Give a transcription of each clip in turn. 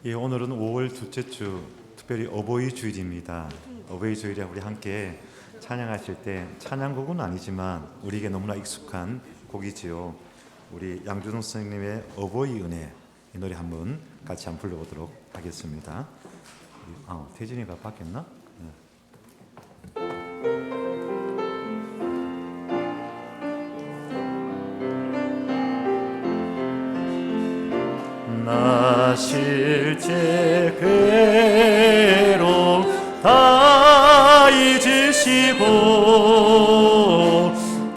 예, 오늘은 5월 둘째 주, 특별히 어버이 주일입니다. 어버이 주일에 우리 함께 찬양하실 때 찬양곡은 아니지만 우리에게 너무나 익숙한 곡이지요. 우리 양준호 선생님의 어버이 은혜, 이 노래 한번 같이 한번 불러보도록 하겠습니다. 태진이가 바뀌었나? 나 실제 괴로움 다 잊으시고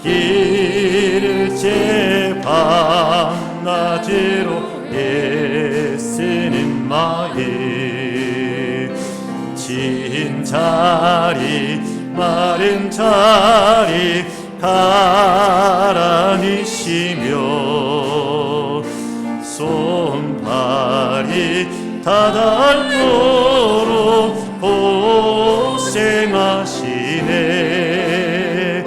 길째 밤낮으로 애쓰는 마음 진 자리 마른 자리 가라니시며 손발이 다닳도록 고생하시네.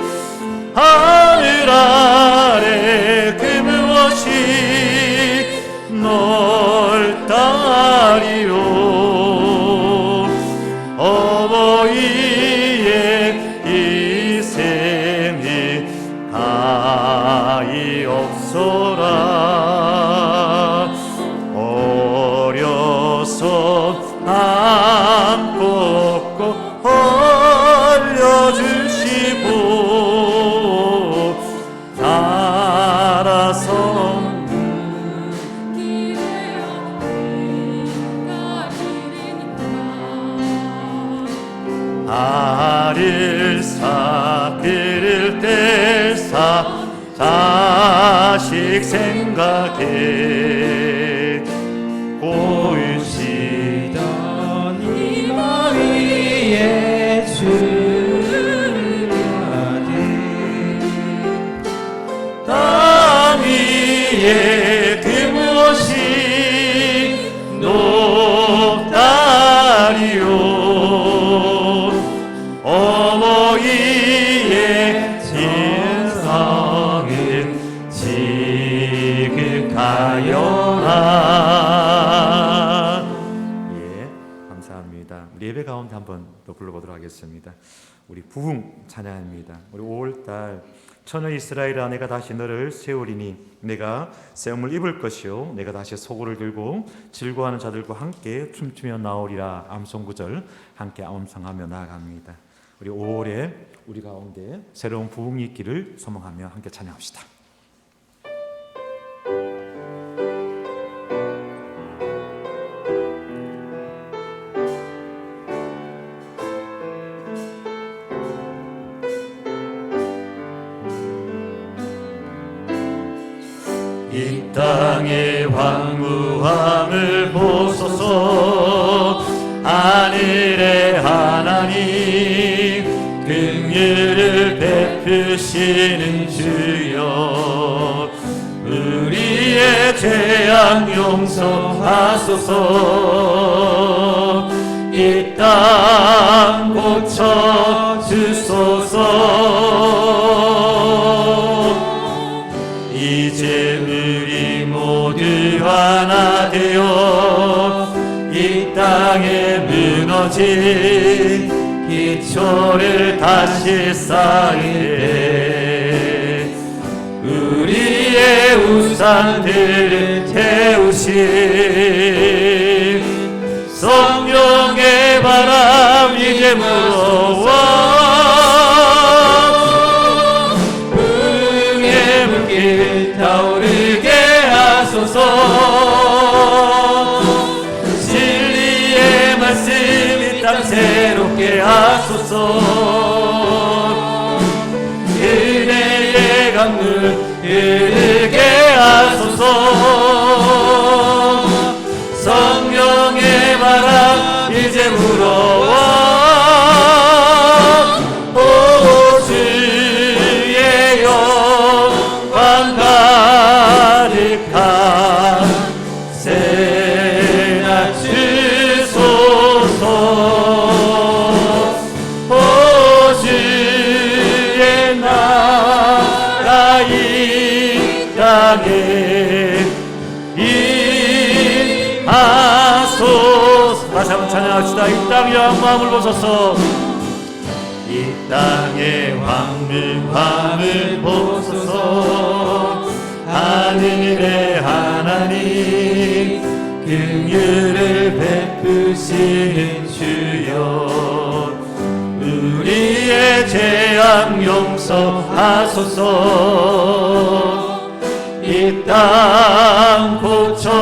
하늘 아래 그 무엇이 넓다리요. 어버이의 희생이 가히 없어라. 안고 꼭 벌려주시고 살아서 알을 사 그를 뗄사 자식 생각해 고유시던 이마 위에 주야돼 땅 위에 그 무엇이 높다리요. 어머니의 진성은 지극하여라. 예, 감사합니다. 우리 예배 가운데 한번 더 불러보도록 하겠습니다. 우리 부흥 찬양입니다. 우리 5월달 처녀 이스라엘아 내가 다시 너를 세우리니 내가 새 옷을 입을 것이요 내가 다시 소고를 들고 즐거워하는 자들과 함께 춤추며 나오리라. 암송구절 함께 암송하며 나아갑니다. 우리 5월에 우리 가운데 새로운 부흥이 있기를 소망하며 함께 찬양합시다. 이 땅의 황무함을 보소서. 하늘의 하나님 긍휼을 베푸시는 주여 우리의 죄악 용서하소서. 이 땅 고쳐 주소서. 이제 우리 모두 하나 되어 이 땅에 무너진 기초를 다시 쌓이되 우리의 우상들을 태우신 성령의 바람 이제 불어와 부흥의 물길 타오르게 하소서. 진리의 말씀이 땅 새롭게 하소서. 은혜의 강물 흐르게 하소서. 성령의 바람 이제 불어와 오 주의 영광 가득한 다시 한번 찬양합시다. 이 땅의 마음을 보소서. 이 땅의 황무함을 보소서. 하늘의 하나님 긍휼을 베푸시는 주여, 우리의 죄악 용서하소서. 이 땅 고쳐주소서.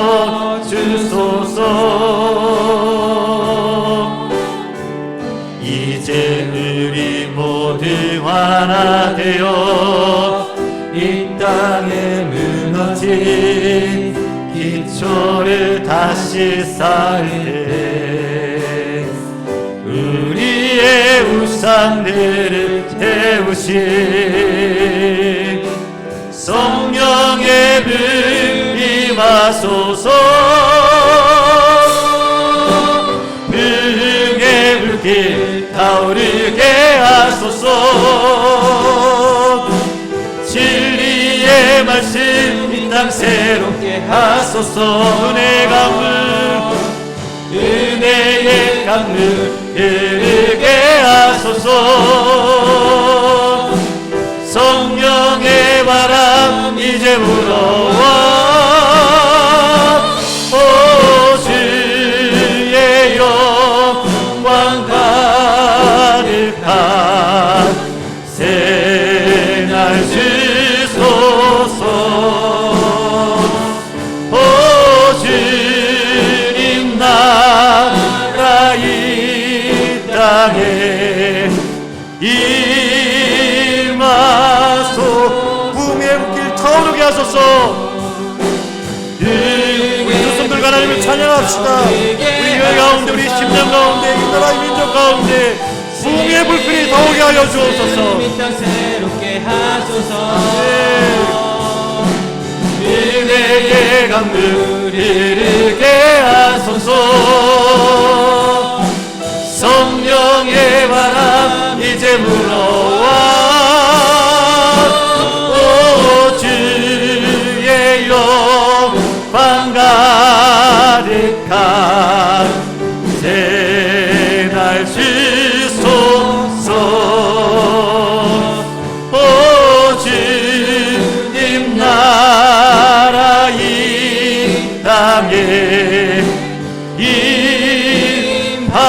이제 우리 모두 하나 되어 이 땅에 무너진 기초를 다시 쌓을 우리의 우상들을 태우신 성령의 불 임하소서. 불의 불길 타오르게 하소서. 진리의 말씀 이 땅 새롭게 하소서. 은혜의 강물 흐르게 하소서. 성령의 바람 이제 불어와. 오 주의 영광 가득한 새날 주소서. 오 주님 나라 이 땅에 임하소. 부흥의 불길 타오르게 하소서. 우리 두 손 들고 하나님을 찬양합시다. 우리 교회 가운데, 우리 심령 가운데, 이 나라의 민족 가운데 부흥의 불길이 타오르게 하여 주옵소서. 은혜의 강물 흐르게 하소서. 성령의 바람 이제 불어와. 오 주의 영광 가득한 새날 주소서. 오 주님 나라 이 땅에 임하소서.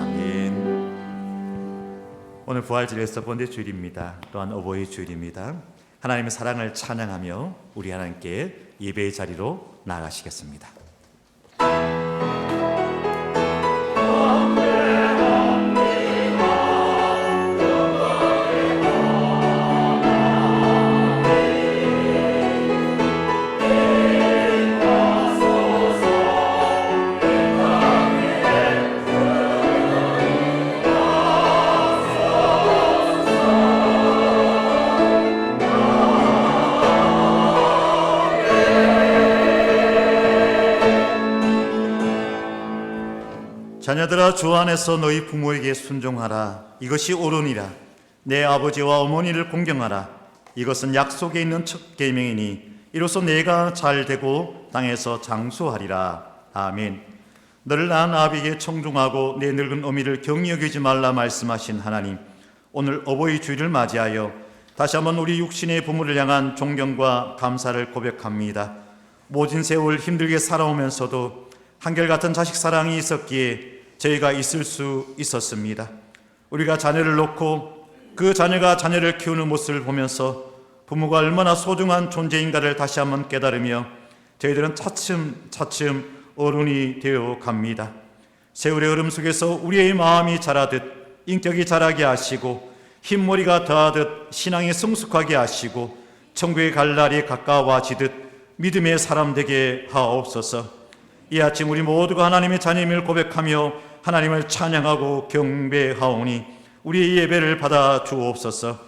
아멘. 오늘 부활절의 첫 번째 주일입니다. 또한 어버이 주일입니다. 하나님의 사랑을 찬양하며 우리 하나님께 예배의 자리로 나아가시겠습니다. 자녀들아, 주 안에서 너희 부모에게 순종하라. 이것이 옳으니라. 내 아버지와 어머니를 공경하라. 이것은 약속에 있는 첫 계명이니 이로써 내가 잘되고 땅에서 장수하리라. 아멘. 너를 낳은 아비에게 청중하고 내 늙은 어미를 경히 여기지 말라 말씀하신 하나님, 오늘 어버이 주일을 맞이하여 다시 한번 우리 육신의 부모를 향한 존경과 감사를 고백합니다. 모진 세월 힘들게 살아오면서도 한결같은 자식 사랑이 있었기에 저희가 있을 수 있었습니다. 우리가 자녀를 놓고 그 자녀가 자녀를 키우는 모습을 보면서 부모가 얼마나 소중한 존재인가를 다시 한번 깨달으며 저희들은 차츰 어른이 되어 갑니다. 세월의 흐름 속에서 우리의 마음이 자라듯 인격이 자라게 하시고 흰머리가 더하듯 신앙이 성숙하게 하시고 천국에 갈 날이 가까워지듯 믿음의 사람 되게 하옵소서. 이 아침 우리 모두가 하나님의 자녀임을 고백하며 하나님을 찬양하고 경배하오니 우리의 예배를 받아 주옵소서.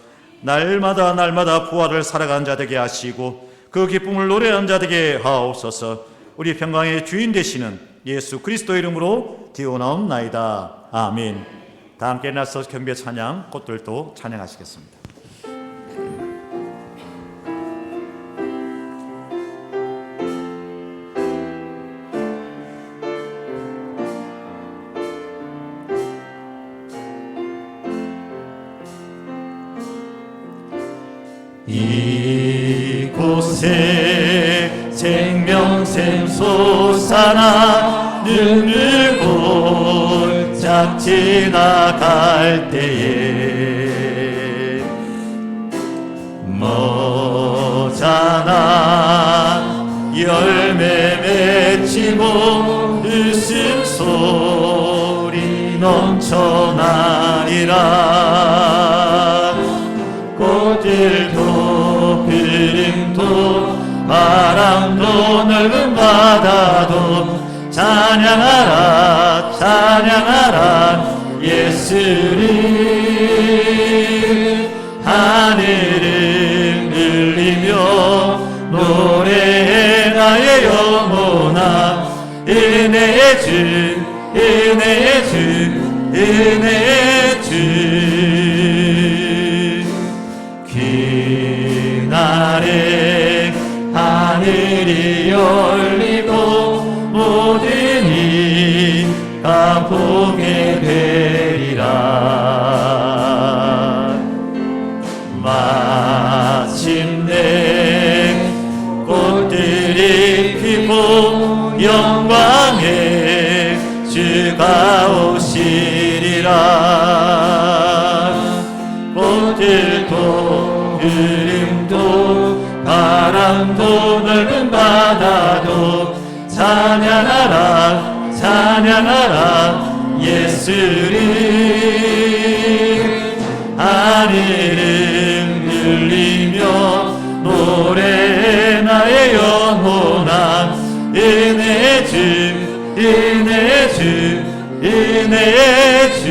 날마다 부활을 살아가는 자 되게 하시고 그 기쁨을 노래하는 자 되게 하옵소서. 우리 평강의 주인 되시는 예수 그리스도 이름으로 기원하옵나이다. 아멘. 다 함께 나서 경배 찬양 꽃들도 찬양하시겠습니다. 이곳에 생명샘 솟아나 눈을 골짝 지나갈 때에 머자나 열매 맺히고 웃음소리 넘쳐나리라. 꽃들도 구름도 바람도 넓은 바다도 찬양하라 찬양하라 예수를. 하늘을 울리며 노래해 나의 영혼아 은혜의 주 은혜의 주 은혜의 주. 그날에 하늘이 열리고 모든 이가 보게 되리라. 마침내 꽃들이 피고 영광의 주가 오시리라. 꽃들도 구름도 바람도 넓은 바다도 찬양하라 찬양하라 예수를. 하늘을 울리며 노래해 나의 영혼아 은혜의 주 은혜의 주 은혜의 주.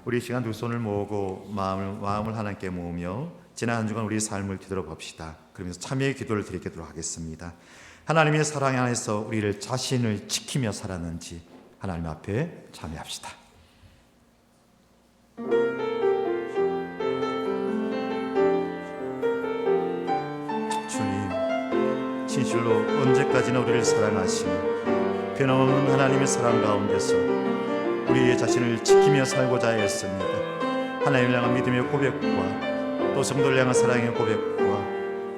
우리 시간 두 손을 모으고 마음을 하나님께 모으며 지난 한 주간 우리 삶을 뒤돌아봅시다. 그러면서 참여의 기도를 드리도록 하겠습니다. 하나님의 사랑 안에서 우리를 자신을 지키며 살았는지 하나님 앞에 참여합시다. 주님, 진실로 언제까지나 우리를 사랑하시며 변함없는 하나님의 사랑 가운데서 우리의 자신을 지키며 살고자 하였습니다. 하나님을 향한 믿음의 고백과 또 성도를 향한 사랑의 고백과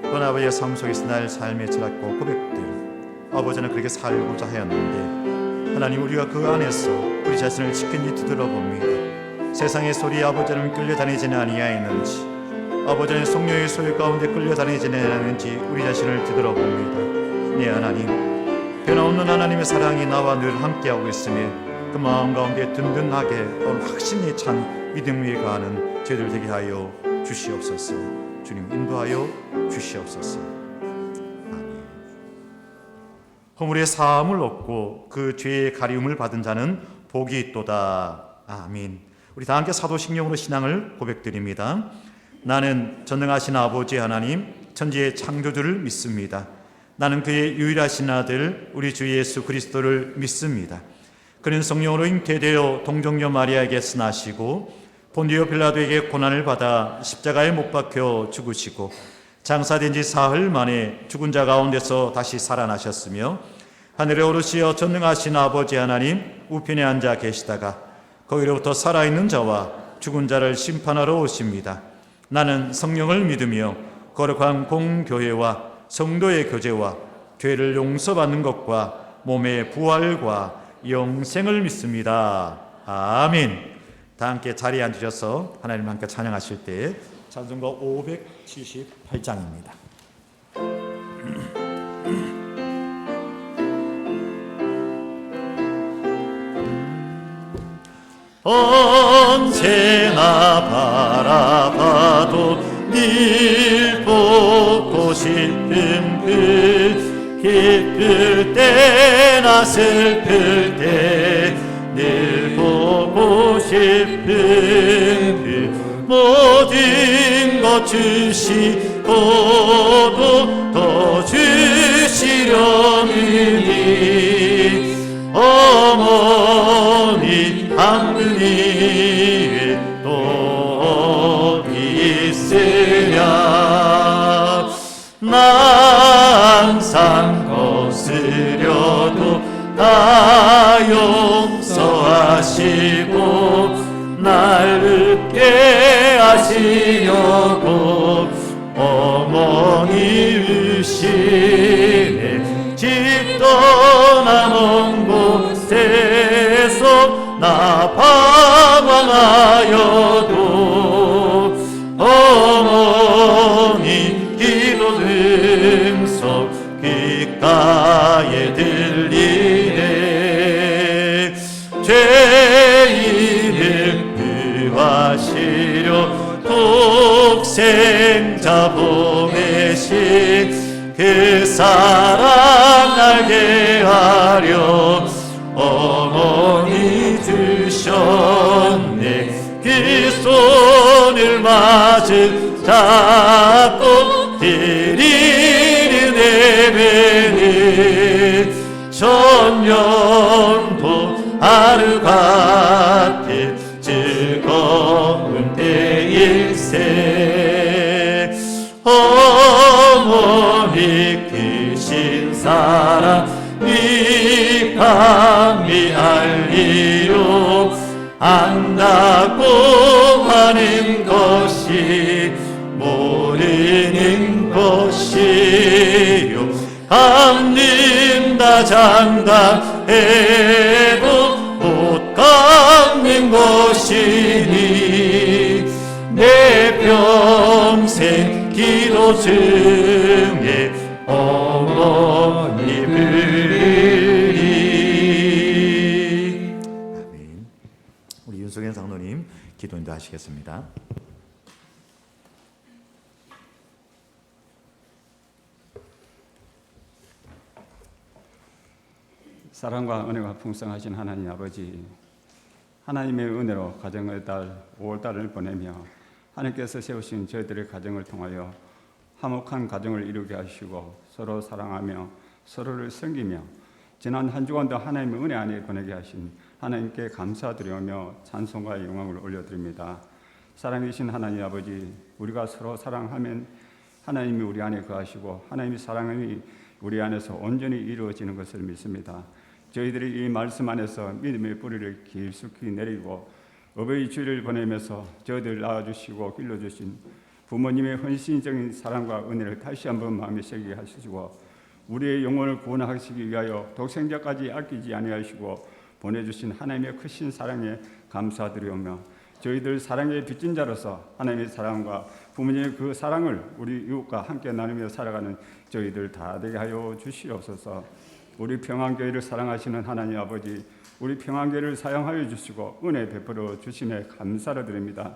또 아버지의 삶 속에서 나의 삶의 철학과 고백들, 아버지는 그렇게 살고자 하였는데 하나님, 우리가 그 안에서 우리 자신을 지킨지 뒤돌아봅니다. 세상의 소리에 아버지는 끌려다니지는 아니하였는지, 아버지는 성령의 소유 가운데 끌려다니지는 아니하였는지 우리 자신을 뒤돌아봅니다. 네 하나님, 변함없는 하나님의 사랑이 나와 늘 함께하고 있으며 그 마음 가운데 든든하게 확신이 찬 믿음 위에 가는 저희들 되게 하여 주시옵소서. 주님 인도하여 주시옵소서. 아멘. 허물의 사함을 얻고 그 죄의 가리움을 받은 자는 복이 있도다. 아멘. 우리 다 함께 사도신경으로 신앙을 고백드립니다. 나는 전능하신 아버지 하나님 천지의 창조주를 믿습니다. 나는 그의 유일하신 아들 우리 주 예수 그리스도를 믿습니다. 그는 성령으로 잉태되어 동정녀 마리아에게서 나시고 본디오 빌라도에게 고난을 받아 십자가에 못 박혀 죽으시고 장사된 지 사흘 만에 죽은 자 가운데서 다시 살아나셨으며 하늘에 오르시어 전능하신 아버지 하나님 우편에 앉아 계시다가 거기로부터 살아있는 자와 죽은 자를 심판하러 오십니다. 나는 성령을 믿으며 거룩한 공교회와 성도의 교제와 죄를 용서받는 것과 몸의 부활과 영생을 믿습니다. 아멘. 다 함께 자리에 앉으셔서 하나님 함께 찬양하실 때 찬송가 578장입니다. 언제나 바라봐도 늘 보고 싶은 그 기쁠 때나 슬플 때 늘 보고 싶은 그 모든 것 주시고도 더 주시려느니 어머니 한 분이 또 있으랴. 나 항상 거스려도 다 용서하시고 날 웃게 하시려고 어머니 의심에 집 떠나 먼 곳에서 나 방황하여도 어머니 기도 등석 귓가에 들리네. 죄인을 구하시려 독생자 보내신 그 사랑 알게 하려 어머니 주셨네. 그 손을 마주 잡고 드리는 예배는 천년도 하루 같은 즐거운 때일세. 어머니 크신 사랑 위감히 알리요. 안다고 하는 것이 모르는 것이요. 갚는다 장담해도 못 갚는 것이니 내 평생 기도 중에 어머니 부르리. 아멘. 우리 윤석현 장로님 기도 인도하시겠습니다. 사랑과 은혜가 풍성하신 하나님 아버지, 하나님의 은혜로 가정의 달 5월달을 보내며 하나님께서 세우신 저희들의 가정을 통하여 화목한 가정을 이루게 하시고 서로 사랑하며 서로를 섬기며 지난 한 주간도 하나님의 은혜 안에 보내게 하신 하나님께 감사드리며 찬송과 영광을 올려드립니다. 사랑이신 하나님 아버지, 우리가 서로 사랑하면 하나님이 우리 안에 거하시고 하나님의 사랑이 우리 안에서 온전히 이루어지는 것을 믿습니다. 저희들이 이 말씀 안에서 믿음의 뿌리를 깊숙이 내리고 어버이 주일을 보내면서 저희들 낳아주시고 길러주신 부모님의 헌신적인 사랑과 은혜를 다시 한번 마음에 새기게 하시고 우리의 영혼을 구원하시기 위하여 독생자까지 아끼지 아니하시고 보내주신 하나님의 크신 사랑에 감사드리오며 저희들 사랑의 빚진 자로서 하나님의 사랑과 부모님의 그 사랑을 우리 이웃과 함께 나누며 살아가는 저희들 다 되게 하여 주시옵소서. 우리 평안교회를 사랑하시는 하나님 아버지, 우리 평안교회를 사용하여 주시고 은혜 베풀어 주심에 감사를 드립니다.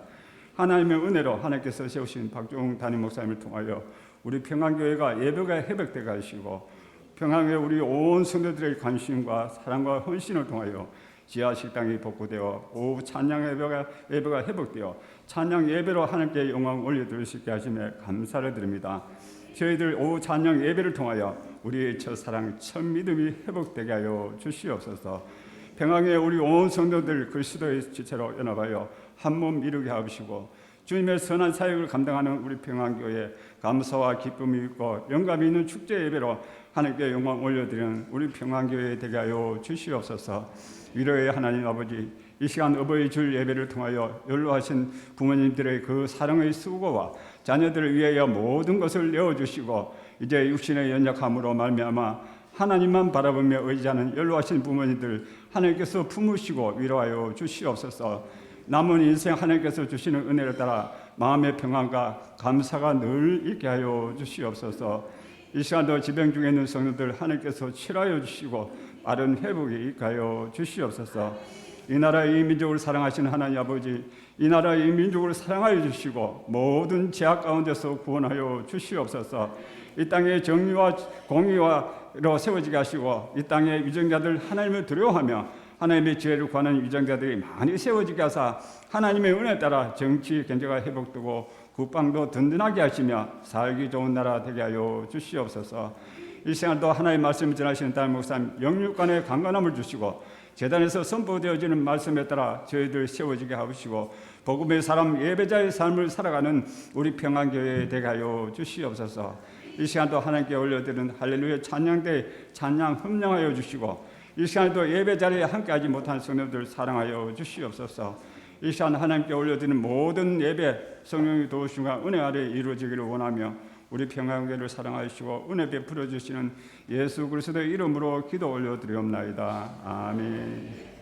하나님의 은혜로 하나님께서 세우신 박종 담임 목사님을 통하여 우리 평안교회가 예배가 회복되게 하시고 평안교회 우리 온 성도들의 관심과 사랑과 헌신을 통하여 지하식당이 복구되어 오후 찬양 예배가 회복되어 찬양 예배로 하나님께 영광 올려드릴 수 있게 하심에 감사를 드립니다. 저희들 오후 찬양 예배를 통하여 우리의 첫사랑 첫 믿음이 회복되게 하여 주시옵소서. 평안에 우리 온 성도들 그리스도의 지체로 연합하여 한 몸 이루게 하시고 주님의 선한 사역을 감당하는 우리 평안교회 감사와 기쁨이 있고 영감이 있는 축제 예배로 하나님께 영광 올려드리는 우리 평안교회 되게 하여 주시옵소서. 위로의 하나님 아버지, 이 시간 어버이 줄 예배를 통하여 연로하신 부모님들의 그 사랑의 수고와 자녀들을 위하여 모든 것을 내어주시고 이제 육신의 연약함으로 말미암아 하나님만 바라보며 의지하는 연로하신 부모님들 하나님께서 품으시고 위로하여 주시옵소서. 남은 인생 하나님께서 주시는 은혜를 따라 마음의 평안과 감사가 늘 있게 하여 주시옵소서. 이 시간도 지병 중에 있는 성도들 하나님께서 치료하여 주시고 빠른 회복이 있게 하여 주시옵소서. 이 나라의 이 민족을 사랑하시는 하나님 아버지, 이 나라의 이 민족을 사랑하여 주시고 모든 죄악 가운데서 구원하여 주시옵소서. 이 땅에 정의와 공의로 세워지게 하시고 이 땅의 위정자들 하나님을 두려워하며 하나님의 지혜를 구하는 위정자들이 많이 세워지게 하사 하나님의 은혜에 따라 정치 경제가 회복되고 국방도 든든하게 하시며 살기 좋은 나라 되게 하여 주시옵소서. 이 시간도 하나님의 말씀을 전하시는 담임 목사님 영육간의 강건함을 주시고 제단에서 선포되어지는 말씀에 따라 저희들 세워지게 하시고 복음의 사람 예배자의 삶을 살아가는 우리 평안교회 되게 하여 주시옵소서. 이 시간도 하나님께 올려드리는 할렐루야 찬양대 찬양 흠령하여 주시고 이 시간에도 예배 자리에 함께하지 못한 성도들 사랑하여 주시옵소서. 이 시간 하나님께 올려드리는 모든 예배 성령의 도우심과 은혜 아래 이루어지기를 원하며 우리 평강교회를 사랑하시고 은혜 베풀어 주시는 예수 그리스도의 이름으로 기도 올려드리옵나이다. 아멘.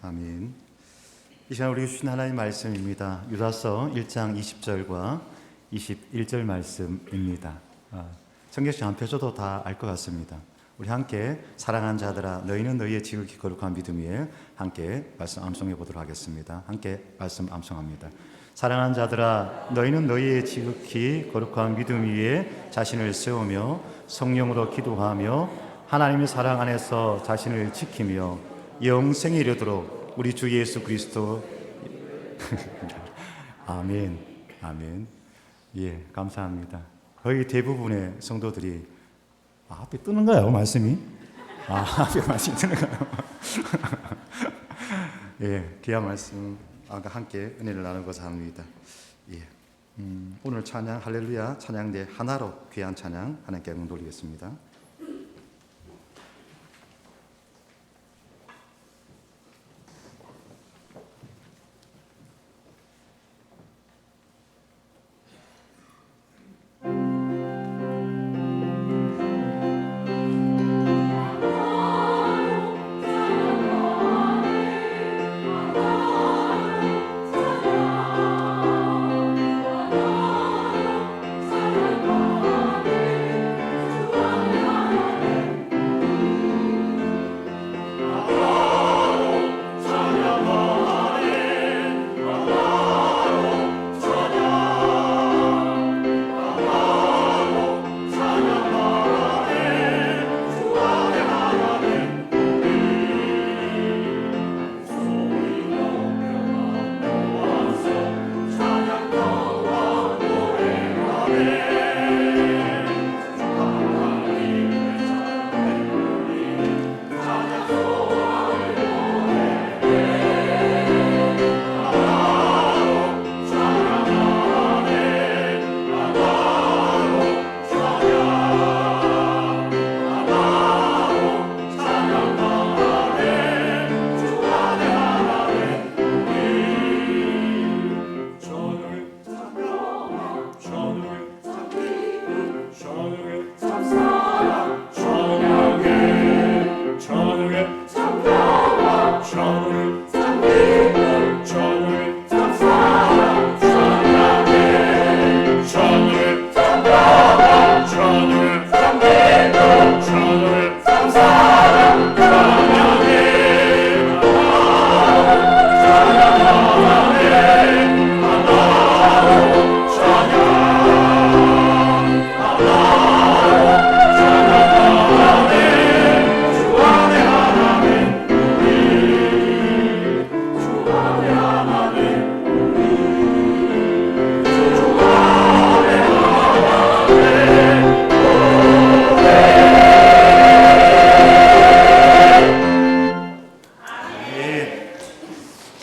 아멘. 이 시간 우리가 주신 하나님의 말씀입니다. 유다서 1장 20절과 21절 말씀입니다. 성경책 안 펴줘도 다 알 것 같습니다. 우리 함께 사랑하는 자들아 너희는 너희의 지극히 거룩한 믿음 위에 함께 말씀 암송해 보도록 하겠습니다. 함께 말씀 암송합니다. 사랑하는 자들아 너희는 너희의 지극히 거룩한 믿음 위에 자신을 세우며 성령으로 기도하며 하나님의 사랑 안에서 자신을 지키며 영생에 이르도록 우리 주 예수 그리스도 아멘. 아멘. 예, 감사합니다. 거의 대부분의 성도들이 앞에 뜨는가요, 말씀이? 앞에 말씀이 뜨는가요? 예, 귀한 말씀 함께 은혜를 나누고자 합니다. 예, 오늘 찬양 할렐루야 찬양대 하나로 귀한 찬양 하나님께 영광 돌리겠습니다.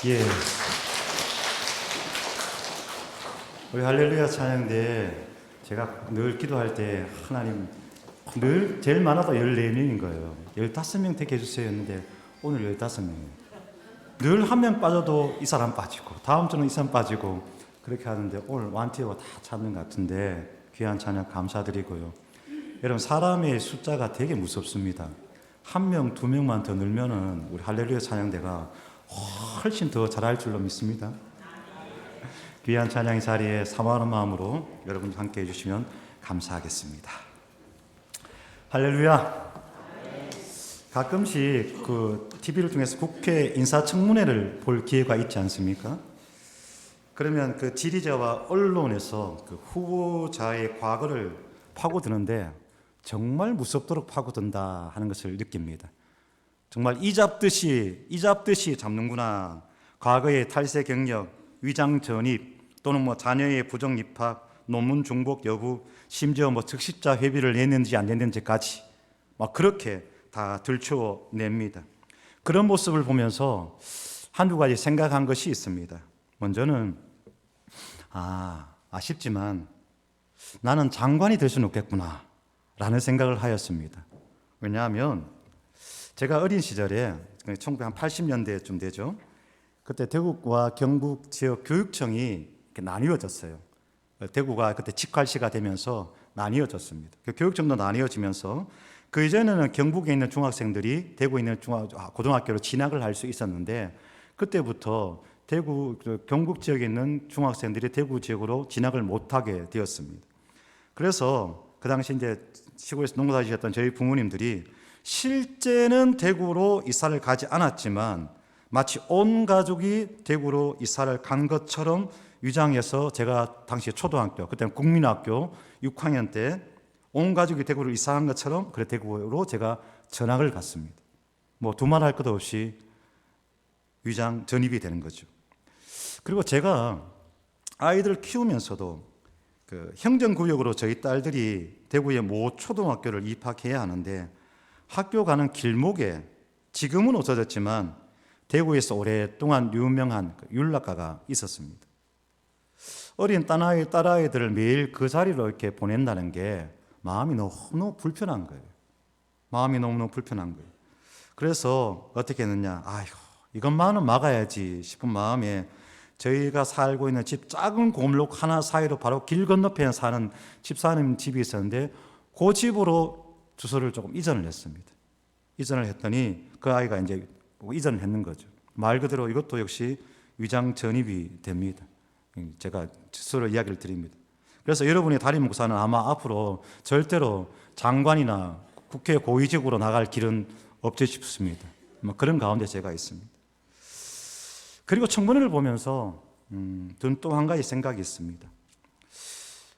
예. 우리 할렐루야 찬양대 제가 늘 기도할 때 하나님 늘 제일 많아도 14명인 거예요. 15명 택해 주세요 했는데 오늘 15명이에요. 늘 한 명 빠져도 이 사람 빠지고 다음 주는 이 사람 빠지고 그렇게 하는데 오늘 완티어가 다 찾는 것 같은데 귀한 찬양 감사드리고요. 여러분 사람의 숫자가 되게 무섭습니다. 1명, 2명만 더 늘면은 우리 할렐루야 찬양대가 훨씬 더 잘할 줄로 믿습니다. 귀한 찬양의 자리에 사모하는 마음으로 여러분 함께 해주시면 감사하겠습니다. 할렐루야. 가끔씩 그 TV를 통해서 국회 인사청문회를 볼 기회가 있지 않습니까? 그러면 그 지리자와 언론에서 그 후보자의 과거를 파고드는데 정말 무섭도록 파고든다 하는 것을 느낍니다. 정말 이잡듯이 잡는구나. 과거의 탈세 경력, 위장 전입 또는 뭐 자녀의 부정 입학, 논문 중복 여부, 심지어 뭐 적십자 회비를 냈는지 안 냈는지까지 막 그렇게 다 들춰냅니다. 그런 모습을 보면서 한두 가지 생각한 것이 있습니다. 먼저는 아쉽지만 나는 장관이 될 수는 없겠구나 라는 생각을 하였습니다. 왜냐하면 제가 어린 시절에 1980년대쯤 되죠. 그때 대구와 경북 지역 교육청이 이렇게 나뉘어졌어요. 대구가 그때 직할시가 되면서 나뉘어졌습니다. 그 교육청도 나뉘어지면서 그 이전에는 경북에 있는 중학생들이 대구에 있는 고등학교로 진학을 할 수 있었는데 그때부터 대구 경북 지역에 있는 중학생들이 대구 지역으로 진학을 못하게 되었습니다. 그래서 그 당시 이제 시골에서 농사 지셨던 저희 부모님들이 실제는 대구로 이사를 가지 않았지만 마치 온 가족이 대구로 이사를 간 것처럼 위장해서 제가 당시 초등학교, 그때는 국민학교 6학년 때 온 가족이 대구로 이사한 것처럼 그래 대구로 제가 전학을 갔습니다. 뭐 두말할 것도 없이 위장 전입이 되는 거죠. 그리고 제가 아이들을 키우면서도 그 행정구역으로 저희 딸들이 대구의 모 초등학교를 입학해야 하는데 학교 가는 길목에 지금은 없어졌지만 대구에서 오랫동안 유명한 율락가가 있었습니다. 어린 딸아이들을 매일 그 자리로 이렇게 보낸다는 게 마음이 너무 불편한 거예요. 마음이 너무너무 불편한 거예요. 그래서 어떻게 했느냐, 이것만은 막아야지 싶은 마음에 저희가 살고 있는 집 작은 고물록 하나 사이로 바로 길 건너편에 사는 집사님 집이 있었는데 그 집으로 주소를 조금 이전을 했습니다. 이전을 했더니 그 아이가 이제 이전을 했는 거죠. 말 그대로 이것도 역시 위장 전입이 됩니다. 제가 스스로 이야기를 드립니다. 그래서 여러분의 담임 목사는 아마 앞으로 절대로 장관이나 국회 고위직으로 나갈 길은 없지 싶습니다. 그런 가운데 제가 있습니다. 그리고 청문회를 보면서 든 또 한 가지 생각이 있습니다.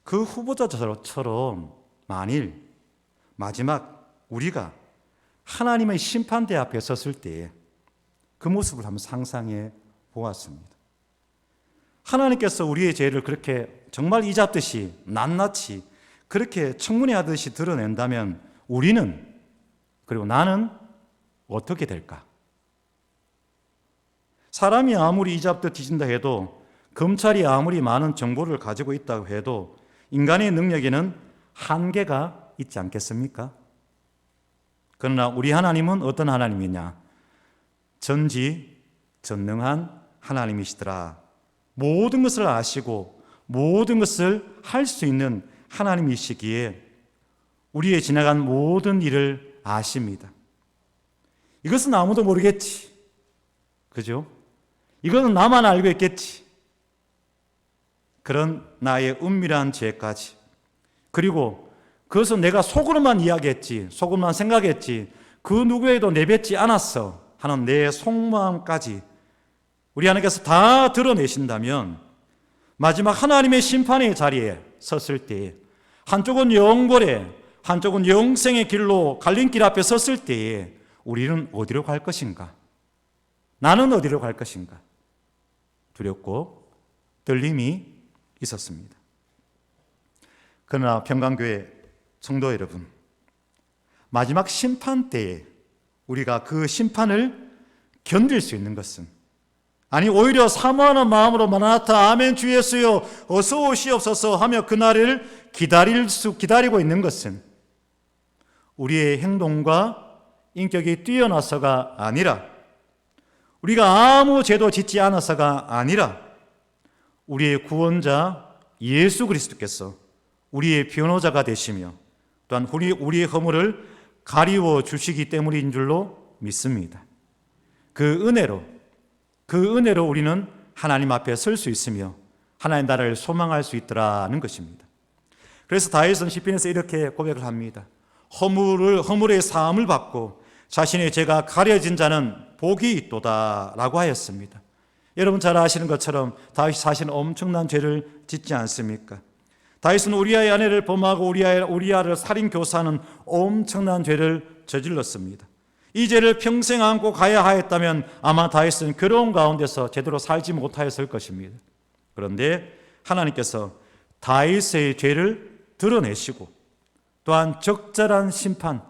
그 후보자처럼 만일 마지막 우리가 하나님의 심판대 앞에 섰을 때에 그 모습을 한번 상상해 보았습니다. 하나님께서 우리의 죄를 그렇게 정말 이잡듯이 낱낱이 그렇게 청문회하듯이 드러낸다면 우리는, 그리고 나는 어떻게 될까? 사람이 아무리 이잡듯 뒤진다 해도, 검찰이 아무리 많은 정보를 가지고 있다고 해도 인간의 능력에는 한계가 있지 않겠습니까? 그러나 우리 하나님은 어떤 하나님이냐? 전지전능한 하나님이시더라. 모든 것을 아시고 모든 것을 할 수 있는 하나님이시기에 우리의 지나간 모든 일을 아십니다. 이것은 아무도 모르겠지. 그죠? 이거는 나만 알고 있겠지. 그런 나의 은밀한 죄까지, 그리고 그것은 내가 속으로만 이야기했지, 속으로만 생각했지, 그 누구에도 내뱉지 않았어 하는 내 속마음까지 우리 하나님께서 다 드러내신다면 마지막 하나님의 심판의 자리에 섰을 때, 한쪽은 영고래, 한쪽은 영생의 길로 갈림길 앞에 섰을 때에 우리는 어디로 갈 것인가? 나는 어디로 갈 것인가? 두렵고 떨림이 있었습니다. 그러나 평강교회 성도 여러분, 마지막 심판 때에 우리가 그 심판을 견딜 수 있는 것은, 아니 오히려 사모하는 마음으로 마라나타 아멘 주 예수여 어서 오시옵소서 하며 그날을 기다리고 있는 것은 우리의 행동과 인격이 뛰어나서가 아니라, 우리가 아무 죄도 짓지 않아서가 아니라, 우리의 구원자 예수 그리스도께서 우리의 변호자가 되시며 또한 우리의 허물을 가리워 주시기 때문인 줄로 믿습니다. 그 은혜로 우리는 하나님 앞에 설 수 있으며 하나님 나라를 소망할 수 있더라는 것입니다. 그래서 다윗은 시편에서 이렇게 고백을 합니다. 허물의 사함을 받고 자신의 죄가 가려진 자는 복이 있도다 라고 하였습니다. 여러분 잘 아시는 것처럼 다윗이 사실은 엄청난 죄를 짓지 않습니까? 다윗은 우리아의 아내를 범하고 우리아를 살인 교사하는 엄청난 죄를 저질렀습니다. 이 죄를 평생 안고 가야 하였다면 아마 다윗은 괴로운 가운데서 제대로 살지 못하였을 것입니다. 그런데 하나님께서 다윗의 죄를 드러내시고 또한 적절한 심판을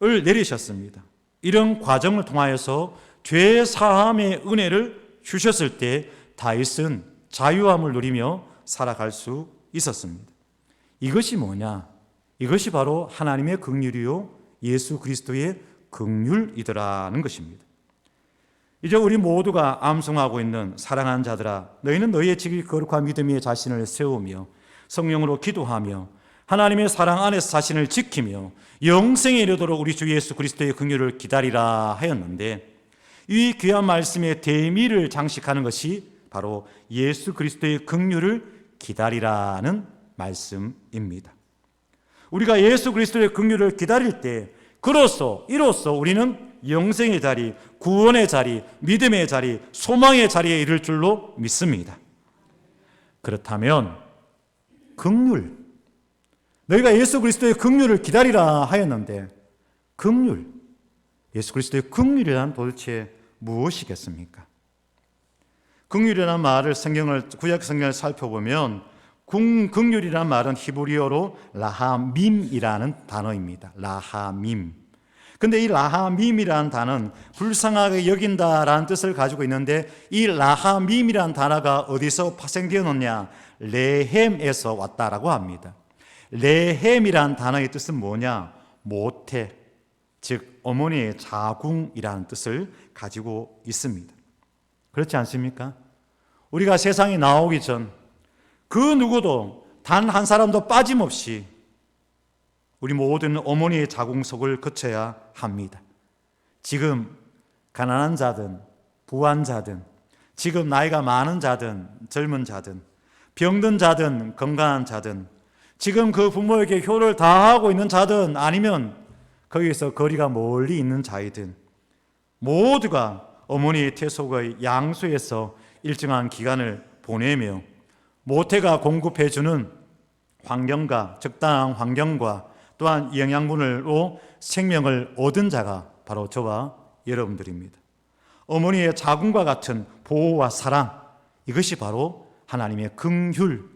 내리셨습니다. 이런 과정을 통하여서 죄 사함의 은혜를 주셨을 때 다윗은 자유함을 누리며 살아갈 수 있었습니다. 이것이 뭐냐? 이것이 바로 하나님의 긍휼이요 예수 그리스도의 긍휼이더라는 것입니다. 이제 우리 모두가 암송하고 있는 사랑하는 자들아 너희는 너희의 지극히 거룩한 믿음의 자신을 세우며 성령으로 기도하며 하나님의 사랑 안에서 자신을 지키며 영생에 이르도록 우리 주 예수 그리스도의 긍휼을 기다리라 하였는데 이 귀한 말씀의 대미를 장식하는 것이 바로 예수 그리스도의 긍휼을 기다리라는 말씀입니다. 우리가 예수 그리스도의 긍휼을 기다릴 때 이로써 우리는 영생의 자리, 구원의 자리, 믿음의 자리, 소망의 자리에 이를 줄로 믿습니다. 그렇다면 긍휼, 너희가 예수 그리스도의 긍휼을 기다리라 하였는데 긍휼, 예수 그리스도의 긍휼이란 도대체 무엇이겠습니까? 긍휼이라는 말을 구약 성경을 살펴보면 긍휼이라는 말은 히브리어로 라하밈이라는 단어입니다. 라하밈. 근데 이 라하밈이라는 단어는 불쌍하게 여긴다라는 뜻을 가지고 있는데 이 라하밈이라는 단어가 어디서 파생되었느냐? 레헴에서 왔다라고 합니다. 레헴이라는 단어의 뜻은 뭐냐? 모태, 즉 어머니의 자궁이라는 뜻을 가지고 있습니다. 그렇지 않습니까? 우리가 세상에 나오기 전 그 누구도 단 한 사람도 빠짐없이 우리 모두는 어머니의 자궁석을 거쳐야 합니다. 지금 가난한 자든 부한 자든 지금 나이가 많은 자든 젊은 자든 병든 자든 건강한 자든 지금 그 부모에게 효를 다하고 있는 자든 아니면 거기에서 거리가 멀리 있는 자이든 모두가 어머니의 태속의 양수에서 일정한 기간을 보내며 모태가 공급해주는 환경과 적당한 환경과 또한 영양분으로 생명을 얻은 자가 바로 저와 여러분들입니다. 어머니의 자궁과 같은 보호와 사랑, 이것이 바로 하나님의 긍휼,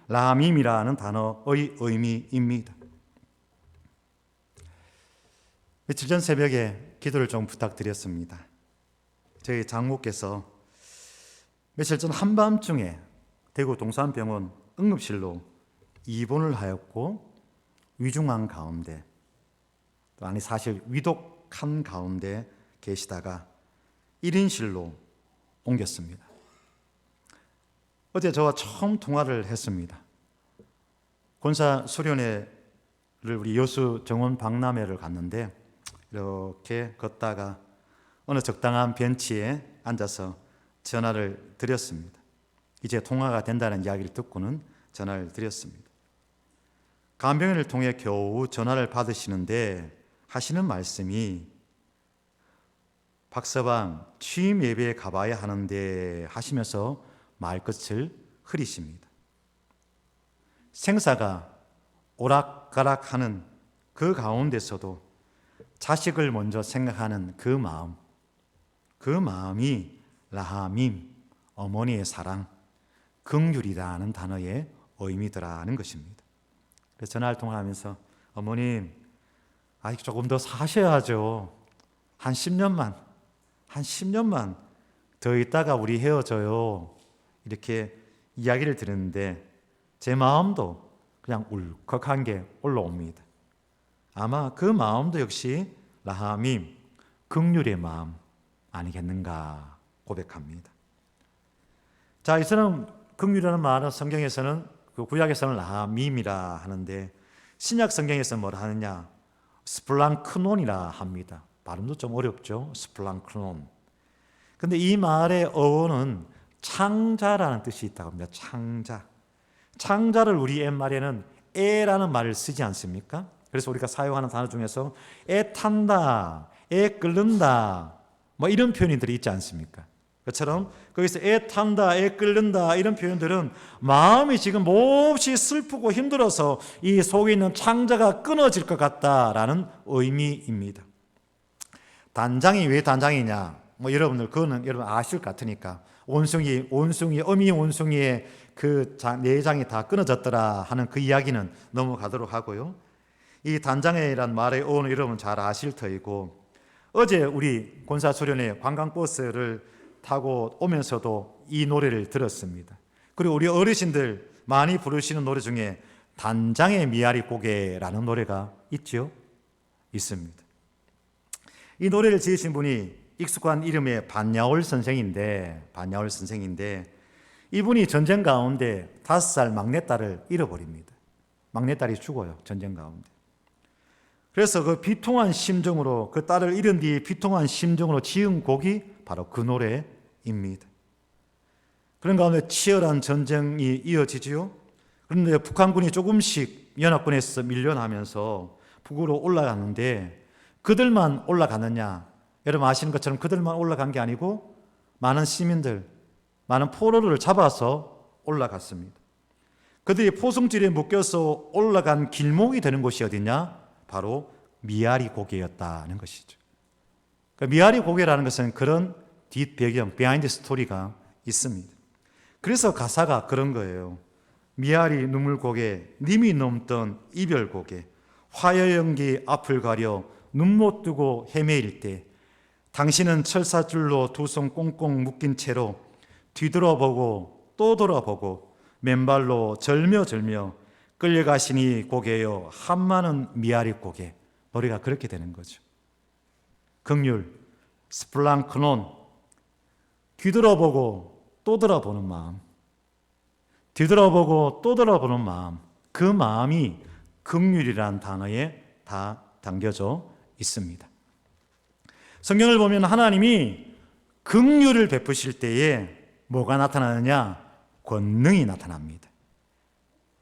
라밈이라는 단어의 의미입니다. 며칠 전 새벽에 기도를 좀 부탁드렸습니다. 저희 장모께서 며칠 전 한밤중에 대구 동산병원 응급실로 입원을 하였고 위중한 가운데 또 아니 사실 위독한 가운데 계시다가 1인실로 옮겼습니다. 어제 저와 처음 통화를 했습니다. 권사 수련회를 우리 여수 정원 박람회를 갔는데 이렇게 걷다가 어느 적당한 벤치에 앉아서 전화를 드렸습니다. 이제 통화가 된다는 이야기를 듣고는 전화를 드렸습니다. 간병인을 통해 겨우 전화를 받으시는데 하시는 말씀이 박서방 취임 예배에 가봐야 하는데 하시면서 말끝을 흐리십니다. 생사가 오락가락하는 그 가운데서도 자식을 먼저 생각하는 그 마음이 라하밈, 어머니의 사랑, 긍휼이라는 단어의 의미더라는 것입니다. 그래서 전화를 통화하면서 어머님 아직 조금 더 사셔야죠. 한 10년만 더 있다가 우리 헤어져요. 이렇게 이야기를 들었는데 제 마음도 그냥 울컥한 게 올라옵니다. 아마 그 마음도 역시 라하밈, 긍휼의 마음 아니겠는가 고백합니다. 자, 이처럼 긍휼이라는 말은 성경에서는 그 구약에서는 라하밈이라 하는데 신약 성경에서는 뭐라 하느냐? 스플랑크논이라 합니다. 발음도 좀 어렵죠? 스플랑크논. 근데 이 말의 어원은 창자라는 뜻이 있다고 합니다. 창자를 우리 옛말에는 에라는 말을 쓰지 않습니까? 그래서 우리가 사용하는 단어 중에서 애 탄다, 애 끓는다 뭐 이런 표현들이 있지 않습니까? 그처럼 거기서 애 탄다, 애 끓는다 이런 표현들은 마음이 지금 몹시 슬프고 힘들어서 이 속에 있는 창자가 끊어질 것 같다라는 의미입니다. 단장이 왜 단장이냐? 뭐 여러분들 그거는 여러분 아실 것 같으니까 원숭이 어미 원숭이의 그 내장이 다 끊어졌더라 하는 그 이야기는 넘어가도록 하고요. 이 단장이란 말의 어원을 여러분 잘 아실 터이고, 어제 우리 권사수련회 관광버스를 타고 오면서도 이 노래를 들었습니다. 그리고 우리 어르신들 많이 부르시는 노래 중에 단장의 미아리 고개라는 노래가 있죠? 있습니다. 이 노래를 지으신 분이 익숙한 이름의 반야올 선생인데 이분이 전쟁 가운데 5살 막내딸을 잃어버립니다. 막내딸이 죽어요, 전쟁 가운데. 그래서 그 비통한 심정으로, 그 딸을 잃은 뒤 비통한 심정으로 지은 곡이 바로 그 노래입니다. 그런 가운데 치열한 전쟁이 이어지지요. 그런데 북한군이 조금씩 연합군에서 밀려나면서 북으로 올라가는데 그들만 올라가느냐? 여러분 아시는 것처럼 그들만 올라간 게 아니고 많은 시민들, 많은 포로를 잡아서 올라갔습니다. 그들이 포승줄에 묶여서 올라간 길목이 되는 곳이 어디냐? 바로 미아리 고개였다는 것이죠. 그러니까 미아리 고개라는 것은 그런 뒷배경, 비하인드 스토리가 있습니다. 그래서 가사가 그런 거예요. 미아리 눈물 고개, 님이 넘던 이별 고개, 화여 연기 앞을 가려 눈 못 뜨고 헤매일 때 당신은 철사줄로 두 손 꽁꽁 묶인 채로 뒤돌아보고 또 돌아보고 맨발로 절며 끌려가시니 고개여 한마는 미아리 고개. 노래가 그렇게 되는 거죠. 긍휼, 스플랑크논, 뒤돌아보고 또 돌아보는 마음, 뒤돌아보고 또 돌아보는 마음, 그 마음이 긍휼이라는 단어에 다 담겨져 있습니다. 성경을 보면 하나님이 긍휼을 베푸실 때에 뭐가 나타나느냐? 권능이 나타납니다.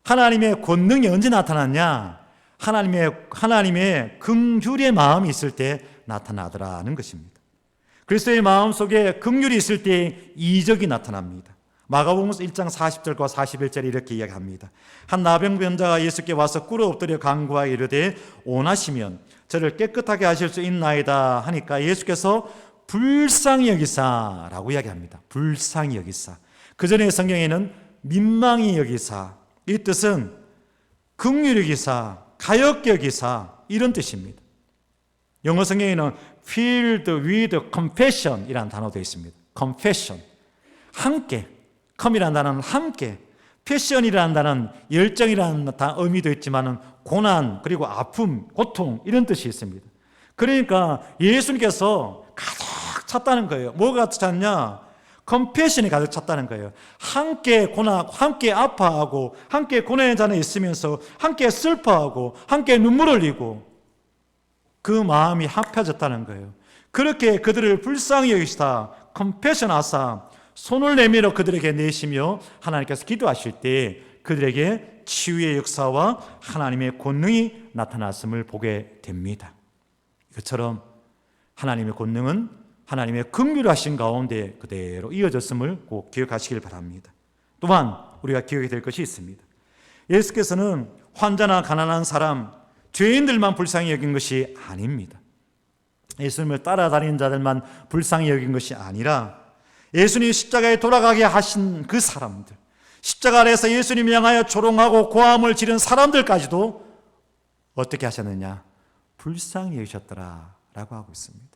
하나님의 권능이 언제 나타났냐? 하나님의 긍휼의 마음이 있을 때 나타나더라는 것입니다. 그리스도의 마음 속에 긍휼이 있을 때 이적이 나타납니다. 마가복음 1장 40절과 41절에 이렇게 이야기합니다. 한 나병변자가 예수께 와서 꿇어 엎드려 간구하여 이르되 원하시면 저를 깨끗하게 하실 수 있나이다 하니까 예수께서 불쌍히 여기사라고 이야기합니다. 불쌍히 여기사. 그 전에 성경에는 민망히 여기사, 이 뜻은 긍휼히 여기사, 가엾게 여기사 이런 뜻입니다. 영어 성경에는 filled with compassion 이라는 단어도 되어 있습니다. compassion, 함께, come이라는 단어는 함께, passion이라는 단어는 열정이라는 의미도 있지만 고난, 그리고 아픔, 고통 이런 뜻이 있습니다. 그러니까 예수님께서 가득 찼다는 거예요. 뭐가 가득 찼냐? 컴패션이 가득 찼다는 거예요. 함께 고난, 함께 아파하고 함께 고난의 잔에 있으면서 함께 슬퍼하고 함께 눈물 흘리고 그 마음이 합해졌다는 거예요. 그렇게 그들을 불쌍히 여기시다 컴패션 하사 손을 내밀어 그들에게 내시며 하나님께서 기도하실 때 그들에게 치유의 역사와 하나님의 권능이 나타났음을 보게 됩니다. 이것처럼 하나님의 권능은 하나님의 긍휼하신 가운데 그대로 이어졌음을 꼭 기억하시길 바랍니다. 또한 우리가 기억해야 될 것이 있습니다. 예수께서는 환자나 가난한 사람, 죄인들만 불쌍히 여긴 것이 아닙니다. 예수님을 따라다니는 자들만 불쌍히 여긴 것이 아니라 예수님이 십자가에 돌아가게 하신 그 사람들, 십자가 아래에서 예수님을 향하여 조롱하고 고함을 지른 사람들까지도 어떻게 하셨느냐? 불쌍히 여기셨더라 라고 하고 있습니다.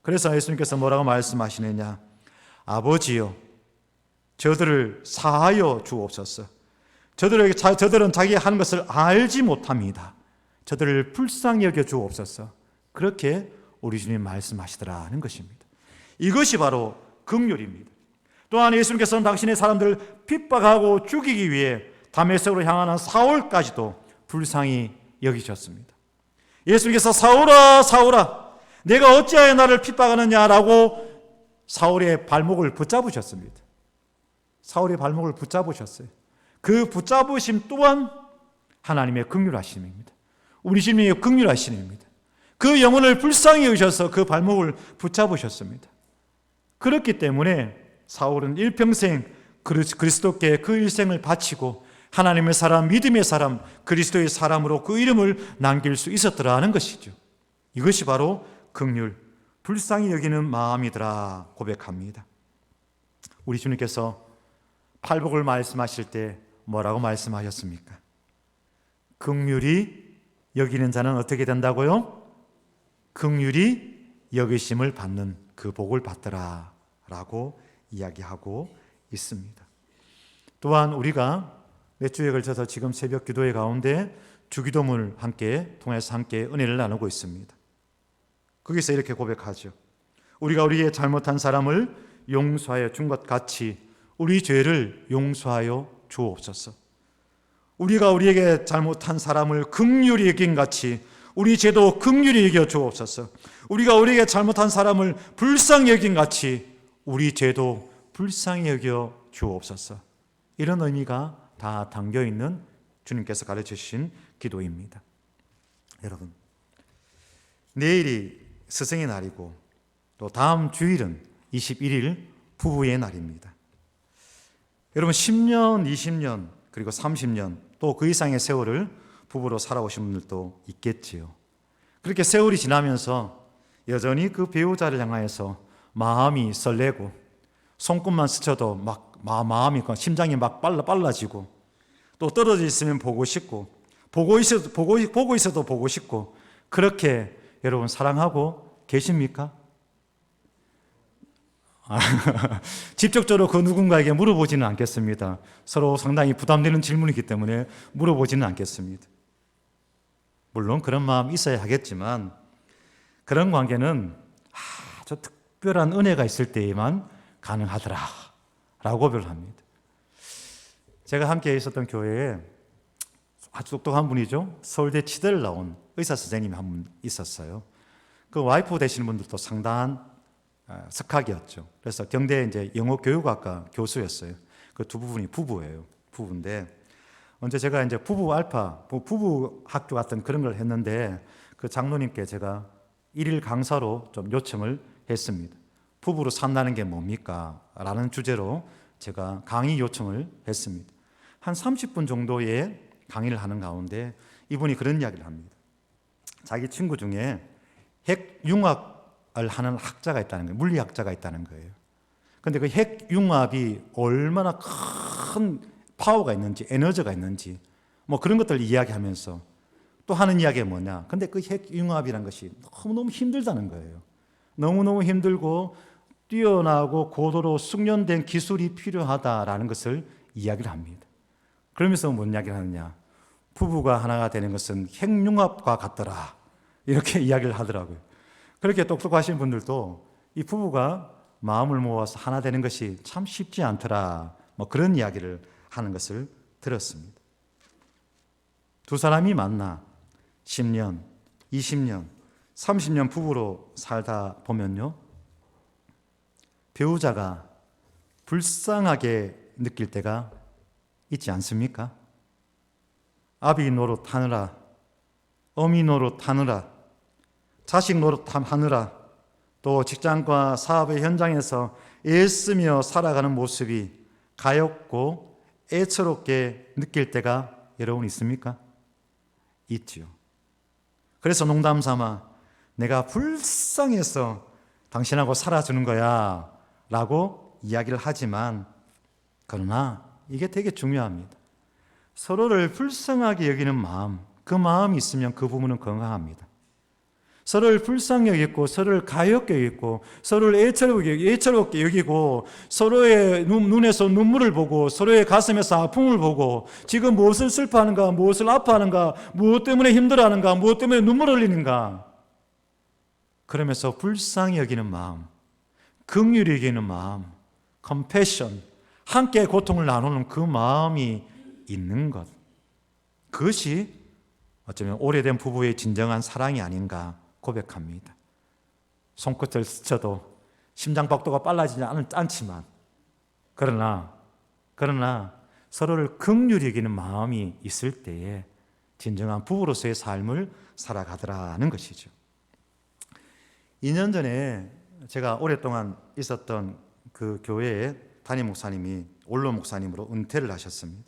그래서 예수님께서 뭐라고 말씀하시느냐? 아버지여, 저들을 사하여 주옵소서. 저들은 자기 하는 것을 알지 못합니다. 저들을 불쌍히 여겨 주옵소서. 그렇게 우리 주님 말씀하시더라는 것입니다. 이것이 바로 긍휼입니다. 또한 예수님께서는 당신의 사람들을 핍박하고 죽이기 위해 다메섹으로 향하는 사울까지도 불쌍히 여기셨습니다. 예수님께서 사울아 사울아 내가 어찌하여 나를 핍박하느냐라고 사울의 발목을 붙잡으셨습니다. 사울의 발목을 붙잡으셨어요. 그 붙잡으심 또한 하나님의 긍휼하심입니다. 우리 주님이 긍휼하신 입니다. 그 영혼을 불쌍히 여기셔서 그 발목을 붙잡으셨습니다. 그렇기 때문에 사울은 일평생 그리스도께 그 일생을 바치고 하나님의 사람, 믿음의 사람, 그리스도의 사람으로 그 이름을 남길 수 있었더라는 것이죠. 이것이 바로 긍휼, 불쌍히 여기는 마음이더라 고백합니다. 우리 주님께서 팔복을 말씀하실 때 뭐라고 말씀하셨습니까? 긍휼히 여기는 자는 어떻게 된다고요? 긍휼히 여기심을 받는 그 복을 받더라 라고 이야기하고 있습니다. 또한 우리가 몇 주에 걸쳐서 지금 새벽 기도회 가운데 주기도문을 함께 통해서 함께 은혜를 나누고 있습니다. 거기서 이렇게 고백하죠. 우리가 우리의 잘못한 사람을 용서하여 준 것 같이 우리 죄를 용서하여 주옵소서. 우리가 우리에게 잘못한 사람을 긍휼히 여긴 같이 우리 죄도 긍휼히 여겨 주옵소서. 우리가 우리에게 잘못한 사람을 불쌍히 여긴 같이 우리 죄도 불쌍히 여겨 주옵소서. 이런 의미가 다 담겨 있는 주님께서 가르쳐 주신 기도입니다. 여러분, 내일이 스승의 날이고 또 다음 주일은 21일 부부의 날입니다. 여러분 10년, 20년 그리고 30년 또 그 이상의 세월을 부부로 살아오신 분들도 있겠지요. 그렇게 세월이 지나면서 여전히 그 배우자를 향하여서 마음이 설레고 손끝만 스쳐도 막 마음이 심장이 막 빨라지고 또 떨어져 있으면 보고 싶고 보고 있어도 보고 싶고 그렇게 여러분 사랑하고 계십니까? 직접적으로 그 누군가에게 물어보지는 않겠습니다. 서로 상당히 부담되는 질문이기 때문에 물어보지는 않겠습니다. 물론 그런 마음 있어야 하겠지만 그런 관계는 아주 특별한 은혜가 있을 때에만 가능하더라 라고 고백을 합니다. 제가 함께 있었던 교회에 아주 똑똑한 분이죠. 서울대 치대를 나온 의사 선생님이 한 분 있었어요. 그 와이프 되시는 분들도 상당한 석학이었죠. 그래서 경대 이제 영어 교육학과 교수였어요. 그 두 분이 부부인데 언제 제가 이제 부부 학교 같은 그런 걸 했는데 그 장로님께 제가 일일 강사로 좀 요청을 했습니다. 부부로 산다는 게 뭡니까? 라는 주제로 제가 강의 요청을 했습니다. 한 30분 정도의 강의를 하는 가운데 이분이 그런 이야기를 합니다. 자기 친구 중에 핵융합을 하는 학자가 있다는 거예요. 물리학자가 있다는 거예요. 그런데 그 핵융합이 얼마나 큰 파워가 있는지, 에너지가 있는지 뭐 그런 것들 이야기하면서 또 하는 이야기가 뭐냐. 근데 그 핵융합이라는 것이 너무너무 힘들다는 거예요. 너무너무 힘들고 뛰어나고 고도로 숙련된 기술이 필요하다라는 것을 이야기를 합니다. 그러면서 뭔 이야기를 하느냐. 부부가 하나가 되는 것은 핵융합과 같더라. 이렇게 이야기를 하더라고요. 그렇게 똑똑하신 분들도 이 부부가 마음을 모아서 하나 되는 것이 참 쉽지 않더라. 뭐 그런 이야기를 하는 것을 들었습니다. 두 사람이 만나 10년, 20년, 30년 부부로 살다 보면요. 배우자가 불쌍하게 느낄 때가 있지 않습니까? 아비 노릇하느라, 어미 노릇하느라, 자식 노릇하느라, 또 직장과 사업의 현장에서 애쓰며 살아가는 모습이 가엾고 애처롭게 느낄 때가 여러분 있습니까? 있지요. 그래서 농담 삼아 내가 불쌍해서 당신하고 살아주는 거야 라고 이야기를 하지만 그러나 이게 되게 중요합니다. 서로를 불쌍하게 여기는 마음, 그 마음이 있으면 그 부부는 건강합니다. 서로를 불쌍히 여기고 서로를 가엾게 여기고 서로를 애처롭게 여기고 서로의 눈에서 눈물을 보고 서로의 가슴에서 아픔을 보고 지금 무엇을 슬퍼하는가, 무엇을 아파하는가, 무엇 때문에 힘들어하는가, 무엇 때문에 눈물을 흘리는가 그러면서 불쌍히 여기는 마음, 긍휼히 여기는 마음, 컴패션, 함께 고통을 나누는 그 마음이 있는 것, 그것이 어쩌면 오래된 부부의 진정한 사랑이 아닌가 고백합니다. 손끝을 스쳐도 심장박도가 빨라지지 않지만 그러나 서로를 긍휼히 여기는 마음이 있을 때에 진정한 부부로서의 삶을 살아가더라는 것이죠. 2년 전에 제가 오랫동안 있었던 그 교회의 담임 목사님이 원로 목사님으로 은퇴를 하셨습니다.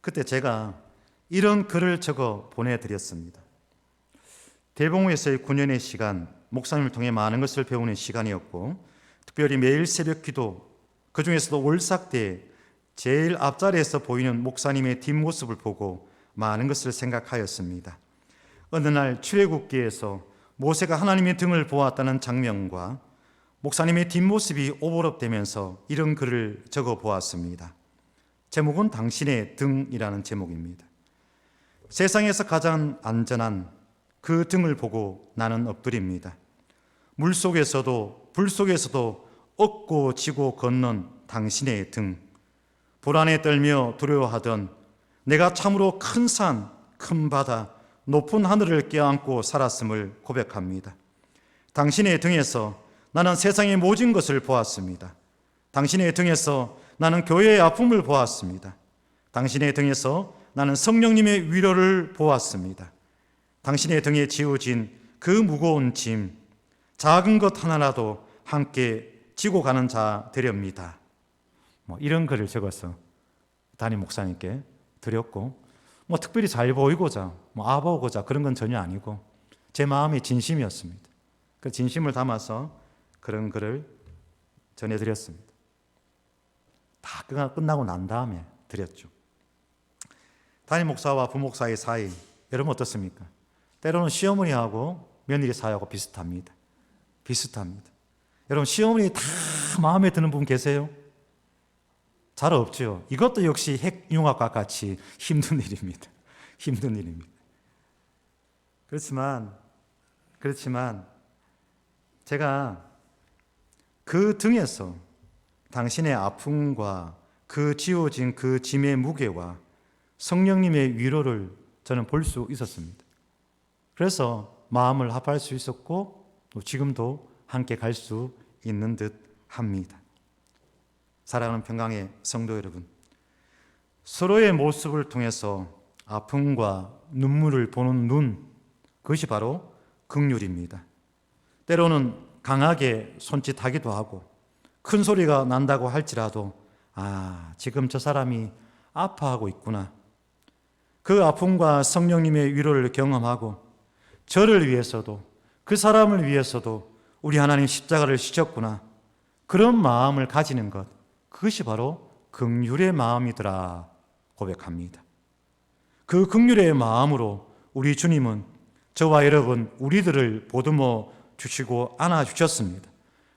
그때 제가 이런 글을 적어 보내드렸습니다. 대봉우에서의 9년의 시간, 목사님을 통해 많은 것을 배우는 시간이었고, 특별히 매일 새벽 기도, 그 중에서도 월삭 때 제일 앞자리에서 보이는 목사님의 뒷모습을 보고 많은 것을 생각하였습니다. 어느 날 출애굽기에서 모세가 하나님의 등을 보았다는 장면과 목사님의 뒷모습이 오버랩되면서 이런 글을 적어 보았습니다. 제목은 당신의 등이라는 제목입니다. 세상에서 가장 안전한 그 등을 보고 나는 엎드립니다. 물속에서도 불 속에서도 얻고 지고 걷는 당신의 등, 불안에 떨며 두려워하던 내가 참으로 큰 산, 큰 바다, 높은 하늘을 껴안고 살았음을 고백합니다. 당신의 등에서 나는 세상의 모든 것을 보았습니다. 당신의 등에서 나는 교회의 아픔을 보았습니다. 당신의 등에서 나는 성령님의 위로를 보았습니다. 당신의 등에 지어진 그 무거운 짐, 작은 것 하나라도 함께 지고 가는 자 되렵니다. 이런 글을 적어서 담임 목사님께 드렸고, 특별히 잘 보이고자, 아보고자 그런 건 전혀 아니고 제 마음의 진심이었습니다. 그 진심을 담아서 그런 글을 전해드렸습니다. 다 끝나고 난 다음에 드렸죠. 담임 목사와 부목사의 사이, 여러분 어떻습니까? 때로는 시어머니하고 며느리 사이하고 비슷합니다. 여러분 시어머니 다 마음에 드는 분 계세요? 잘 없죠. 이것도 역시 핵융합과 같이 힘든 일입니다. 그렇지만 제가 그 등에서 당신의 아픔과 그 지워진 그 짐의 무게와 성령님의 위로를 저는 볼 수 있었습니다. 그래서 마음을 합할 수 있었고 또 지금도 함께 갈 수 있는 듯 합니다. 사랑하는 평강의 성도 여러분, 서로의 모습을 통해서 아픔과 눈물을 보는 눈, 그것이 바로 긍휼입니다. 때로는 강하게 손짓하기도 하고 큰 소리가 난다고 할지라도 지금 저 사람이 아파하고 있구나. 그 아픔과 성령님의 위로를 경험하고 저를 위해서도 그 사람을 위해서도 우리 하나님 십자가를 지셨구나. 그런 마음을 가지는 것, 그것이 바로 긍휼의 마음이더라 고백합니다. 그 긍휼의 마음으로 우리 주님은 저와 여러분 우리들을 보듬어 주시고 안아주셨습니다.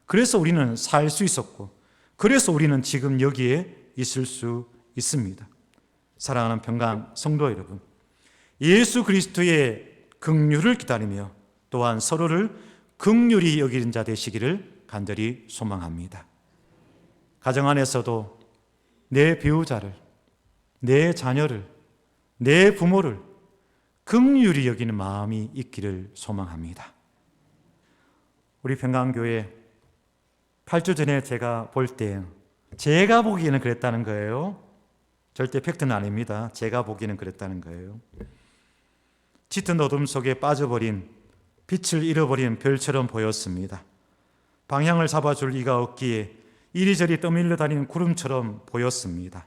그래서 우리는 살 수 있었고 그래서 우리는 지금 여기에 있을 수 있습니다. 사랑하는 평강 성도 여러분, 예수 그리스도의 긍휼을 기다리며 또한 서로를 긍휼히 여기는 자 되시기를 간절히 소망합니다. 가정 안에서도 내 배우자를, 내 자녀를, 내 부모를 긍휼히 여기는 마음이 있기를 소망합니다. 우리 평강교회 8주 전에 제가 볼 때 제가 보기에는 그랬다는 거예요. 절대 팩트는 아닙니다. 제가 보기에는 그랬다는 거예요. 짙은 어둠 속에 빠져버린, 빛을 잃어버린 별처럼 보였습니다. 방향을 잡아줄 이가 없기에 이리저리 떠밀려 다니는 구름처럼 보였습니다.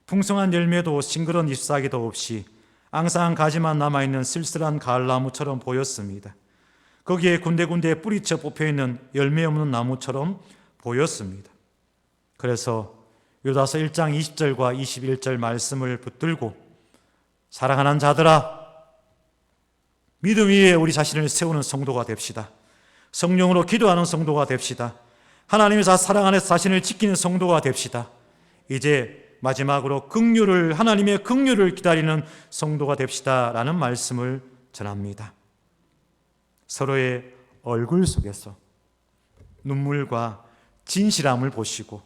풍성한 열매도 싱그러운 잎사귀도 없이 앙상한 가지만 남아있는 쓸쓸한 가을나무처럼 보였습니다. 거기에 군데군데 뿌리쳐 뽑혀있는 열매 없는 나무처럼 보였습니다. 그래서 요다서 1장 20절과 21절 말씀을 붙들고 사랑하는 자들아, 믿음 위에 우리 자신을 세우는 성도가 됩시다. 성령으로 기도하는 성도가 됩시다. 하나님의 사랑 안에서 자신을 지키는 성도가 됩시다. 이제 마지막으로 하나님의 긍휼을 기다리는 성도가 됩시다라는 말씀을 전합니다. 서로의 얼굴 속에서 눈물과 진실함을 보시고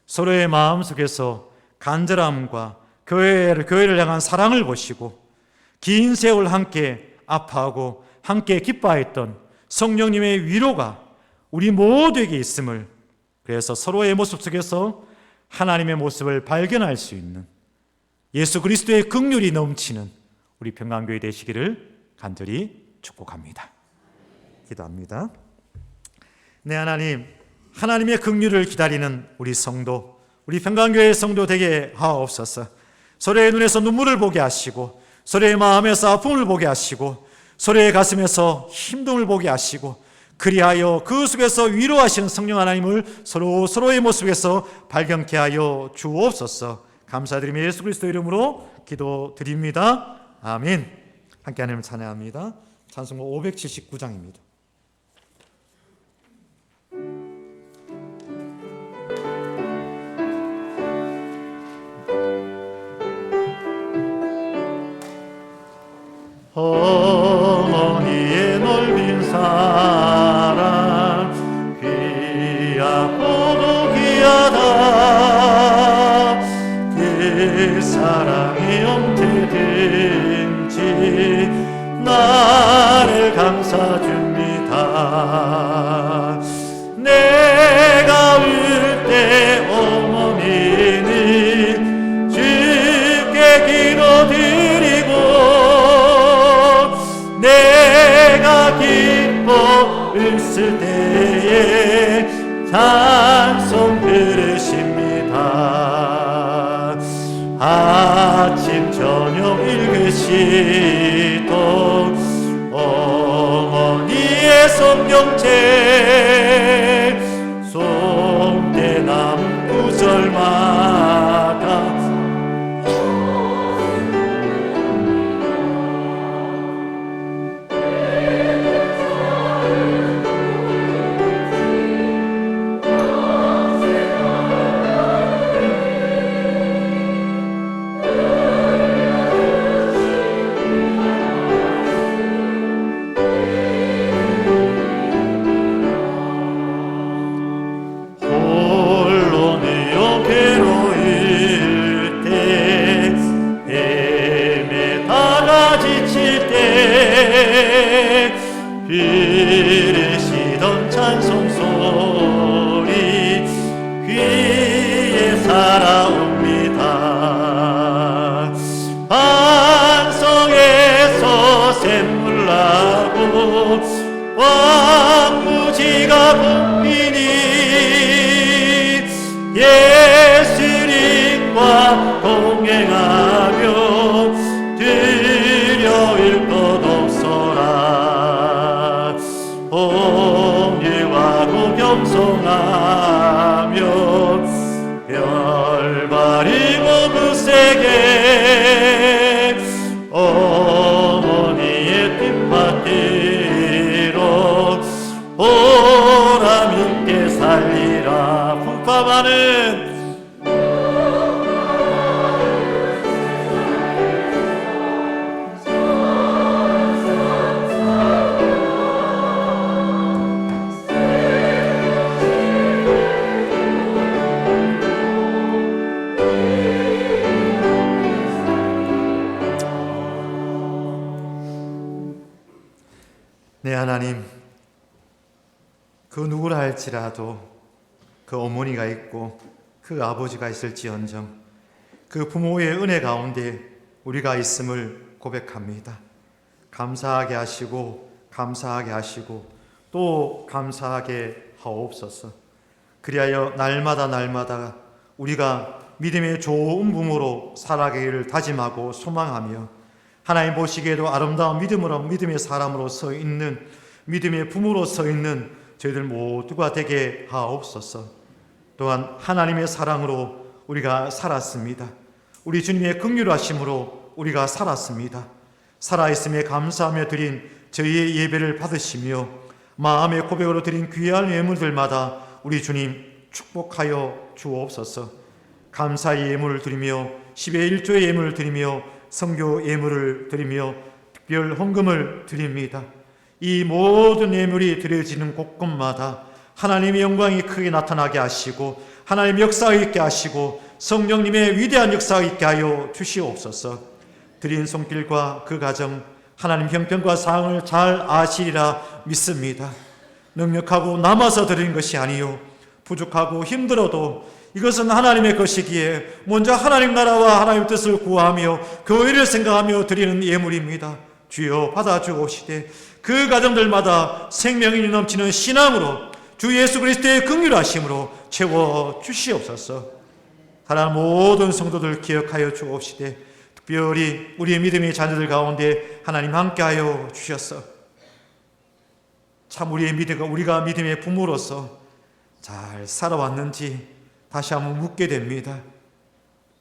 서로의 마음 속에서 간절함과 교회를 향한 사랑을 보시고 긴 세월 함께 아파하고 함께 기뻐했던 성령님의 위로가 우리 모두에게 있음을, 그래서 서로의 모습 속에서 하나님의 모습을 발견할 수 있는 예수 그리스도의 긍휼이 넘치는 우리 평강교회 되시기를 간절히 축복합니다. 기도합니다. 네, 하나님, 하나님의 긍휼을 기다리는 우리 성도, 우리 평강교회 성도 되게 하옵소서. 서로의 눈에서 눈물을 보게 하시고, 서로의 마음에서 아픔을 보게 하시고, 서로의 가슴에서 힘듦을 보게 하시고, 그리하여 그 속에서 위로하시는 성령 하나님을 서로의 모습에서 발견케 하여 주옵소서. 감사드리며 예수 그리스도 이름으로 기도드립니다. 아멘. 함께 하나님을 찬양합니다. 찬송가 579장입니다. 어머니의 넓은 사랑 귀하고도 귀하다. 그 사랑의 영태든지 나를 감싸줍니다. 내가 울 때 어머니는 주께 기도드리고, 내가 기뻐 있을 때에 찬송 들으십니다. 아침 저녁 읽으시던 어머니의 성경책 속에 남은 구절마다 들으시던 찬송 소리 귀에 살아옵니다. 반성에서 샘물 나고 왕무지가 붐비니 예수님과 동행하며 두려울 것 없어라. 온유하고 겸손하며 별바리고 굳세게 어머니의 뒷밭으로 보람 있게 살리라. 풍파하는 네, 하나님, 그 누구라 할지라도 그 어머니가 있고 그 아버지가 있을지언정 그 부모의 은혜 가운데 우리가 있음을 고백합니다. 감사하게 하시고 감사하게 하시고 또 감사하게 하옵소서. 그리하여 날마다 우리가 믿음의 좋은 부모로 살아가기를 다짐하고 소망하며 하나님 보시기에도 아름다운 믿음의 사람으로 서 있는, 믿음의 부모로 서 있는 저희들 모두가 되게 하옵소서. 또한 하나님의 사랑으로 우리가 살았습니다. 우리 주님의 긍휼하심으로 우리가 살았습니다. 살아있음에 감사하며 드린 저희의 예배를 받으시며 마음의 고백으로 드린 귀한 예물들마다 우리 주님 축복하여 주옵소서. 감사의 예물을 드리며 10의 1조의 예물을 드리며 성교 예물을 드리며 특별 헌금을 드립니다. 이 모든 예물이 드려지는 곳곳마다 하나님의 영광이 크게 나타나게 하시고 하나님의 역사가 있게 하시고 성령님의 위대한 역사가 있게 하여 주시옵소서. 드린 손길과 그 가정 하나님 형편과 사항을 잘 아시리라 믿습니다. 능력하고 남아서 드리는 것이 아니요 부족하고 힘들어도 이것은 하나님의 것이기에 먼저 하나님 나라와 하나님 뜻을 구하며 교회를 생각하며 드리는 예물입니다. 주여 받아주옵시되 그 가정들마다 생명이 넘치는 신앙으로 주 예수 그리스도의 긍휼하심으로 채워주시옵소서. 사랑하는 모든 성도들 기억하여 주옵시되 특별히 우리의 믿음의 자녀들 가운데 하나님 함께하여 주셨어. 참 우리가 믿음의 부모로서 잘 살아왔는지 다시 한번 묻게 됩니다.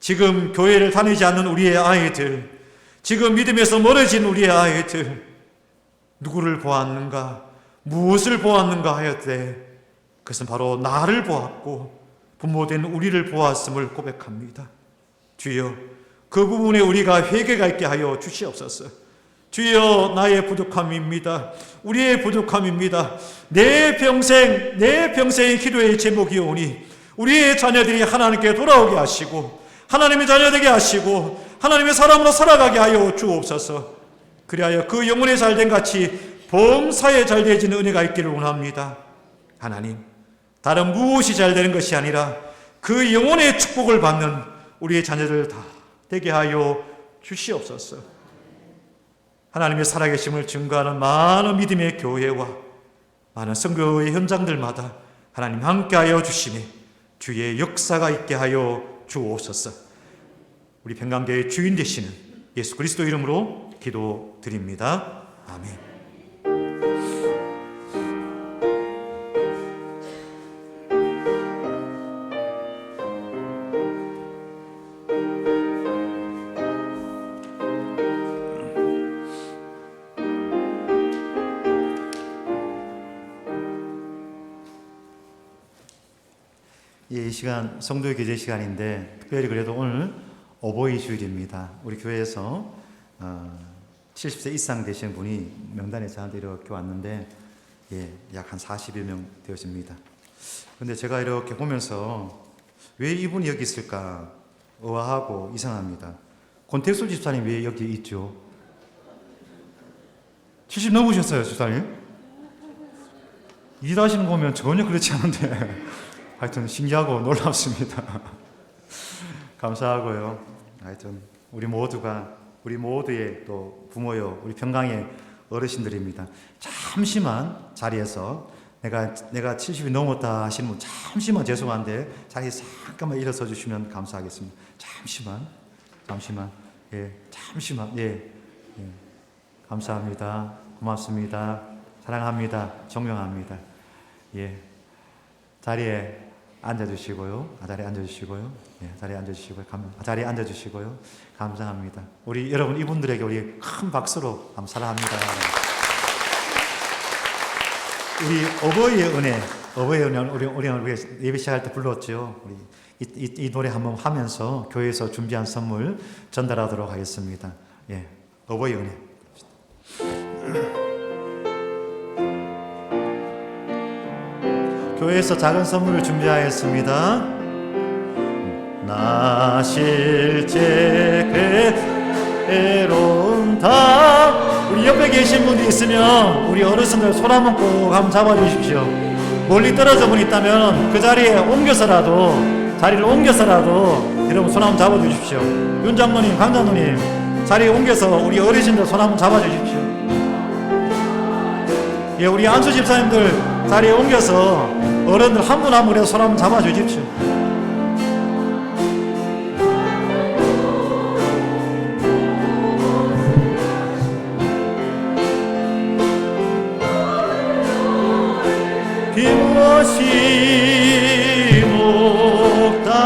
지금 교회를 다니지 않는 우리의 아이들, 지금 믿음에서 멀어진 우리의 아이들, 누구를 보았는가, 무엇을 보았는가 하였되 그것은 바로 나를 보았고 부모된 우리를 보았음을 고백합니다. 주여, 그 부분에 우리가 회개가 있게 하여 주시옵소서. 주여, 나의 부족함입니다. 우리의 부족함입니다. 내 평생의 기도의 제목이오니 우리의 자녀들이 하나님께 돌아오게 하시고 하나님의 자녀 되게 하시고 하나님의 사람으로 살아가게 하여 주옵소서. 그리하여 그 영혼의 잘된 같이 범사에 잘되어지는 은혜가 있기를 원합니다. 하나님, 다른 무엇이 잘되는 것이 아니라 그 영혼의 축복을 받는 우리의 자녀들 다 되게 하여 주시옵소서. 하나님의 살아계심을 증거하는 많은 믿음의 교회와 많은 선교의 현장들마다 하나님 함께하여 주시니 주의 역사가 있게 하여 주옵소서. 우리 평강교회의 주인 되시는 예수 그리스도 이름으로 기도드립니다. 아멘. 이 시간 성도의 교제 시간인데 특별히 그래도 오늘 어버이 주일입니다. 우리 교회에서 70세 이상 되신 분이 명단에 저한테 이렇게 왔는데 약 한 40여 명 되십니다. 근데 제가 이렇게 보면서 왜 이분이 여기 있을까 의아하고 이상합니다. 권택수 집사님 왜 여기 있죠? 70 넘으셨어요, 집사님? 일하시는 거 보면 전혀 그렇지 않은데 하여튼 신기하고 놀랍습니다. 감사하고요. 하여튼 우리 모두의 또 부모요, 우리 평강의 어르신들입니다. 잠시만 자리에서 내가 70이 넘었다 하시는 분 잠시만 죄송한데 자리에 잠깐만 일어서 주시면 감사하겠습니다. 잠시만 감사합니다. 고맙습니다. 사랑합니다. 존경합니다. 자리에 앉아주시고요. 자리에 앉아주시고요. 감사합니다. 우리 여러분 이분들에게 우리 큰 박수로 사랑합니다. 우리 어버이의 은혜, 우리 예배 시작할 때 불렀죠. 우리 이 노래 한번 하면서 교회에서 준비한 선물 전달하도록 하겠습니다. 어버이 은혜. 교회에서 작은 선물을 준비하였습니다. 나 실제 괴로운다. 우리 옆에 계신 분이 있으면 우리 어르신들 손 한번 꼭 한번 잡아주십시오. 멀리 떨어져 분 있다면 그 자리를 옮겨서라도 여러분 손 한번 잡아주십시오. 윤 장로님, 강 장로님 자리에 옮겨서 우리 어르신들 손 한번 잡아주십시오. 우리 안수 집사님들 자리에 옮겨서 어른들 한 분 한 분에서 손 한번 잡아주십시오. 비무엇이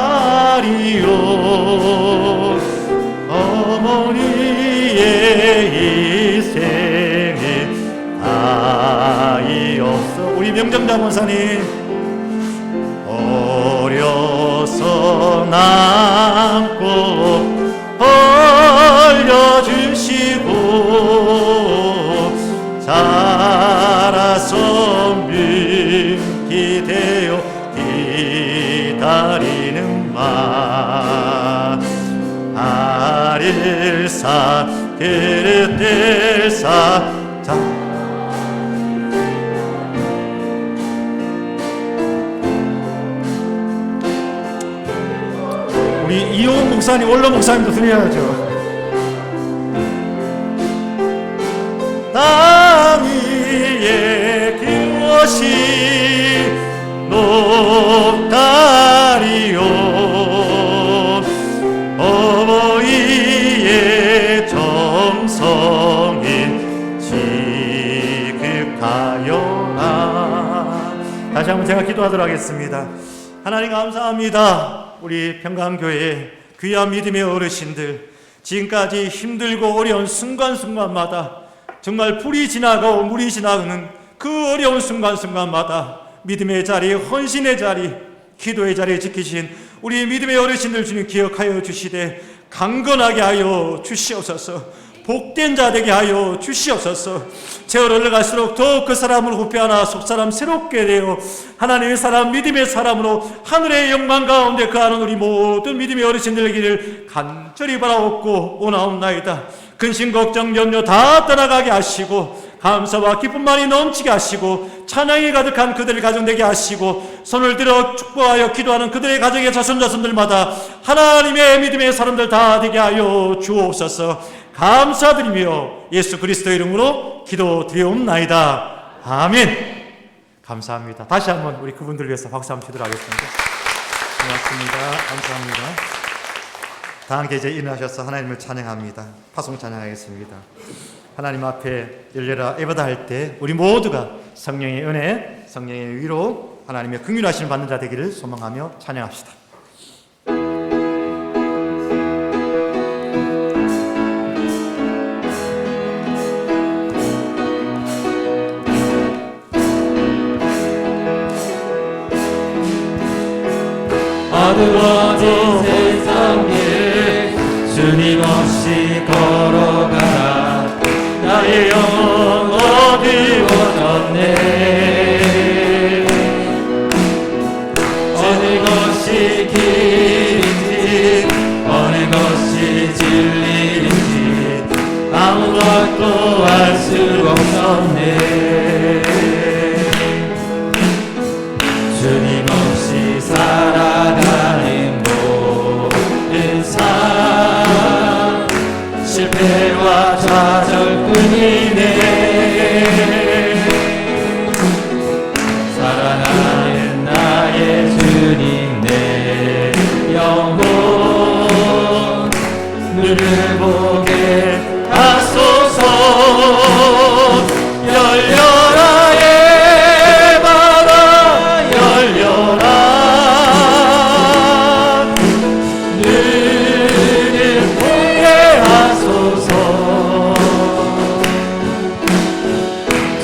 목다리요 어머니의 이생에 다이 없어. 우리 명정자 권사님 어려서 남고 벌려주시고 자라서 민기 되어 기다리는 마 아릴사 그릇들사 우리 이용훈 목사님, 원로 목사님도 드려야죠. 땅 위에 그것이 높다리요 어버이의 정성인 지극하여라. 다시 한번 제가 기도하도록 하겠습니다. 하나님 감사합니다. 우리 평강교회 귀한 믿음의 어르신들, 지금까지 힘들고 어려운 순간순간마다 정말 불이 지나가고 물이 지나가는 그 어려운 순간순간마다 믿음의 자리, 헌신의 자리, 기도의 자리에 지키신 우리 믿음의 어르신들 주님 기억하여 주시되 강건하게 하여 주시옵소서. 복된 자 되게 하여 주시옵소서. 세월을 흘러갈수록 더욱 그 사람을 후패하나 속사람 새롭게 되어 하나님의 사람, 믿음의 사람으로 하늘의 영광 가운데 거하는 우리 모든 믿음의 어르신들 되기를 간절히 바라옵고 원하옵나이다. 근심 걱정 염려 다 떠나가게 하시고 감사와 기쁨만이 넘치게 하시고 찬양이 가득한 그들의 가정 되게 하시고 손을 들어 축복하여 기도하는 그들의 가정의 자손자손들마다 하나님의 믿음의 사람들 다 되게 하여 주옵소서. 감사드리며 예수 그리스도의 이름으로 기도드리옵나이다. 아멘. 감사합니다. 다시 한번 우리 그분들 위해서 박수 한번 치도록 하겠습니다. 고맙습니다. 감사합니다. 다 함께 이제 일어나셔서 하나님을 찬양합니다. 파송 찬양하겠습니다. 하나님 앞에 열려라 에버다 할 때 우리 모두가 성령의 은혜, 성령의 위로, 하나님의 긍휼하심을 받는 자 되기를 소망하며 찬양합시다. 어두워진 세상에 주님 없이 걸어가라. 나의 영혼 어두워졌네. 어느 것이 길인지 어느 것이 진리인지 아무것도 알 수 없었네. 주님 없이 살아가는 모든 삶 실패와 좌절뿐이네. 사랑하는 나의 주님 내 영혼 눈을 보게 하소서. 열려라 에바다 열려라. 눈을 보게 하소서.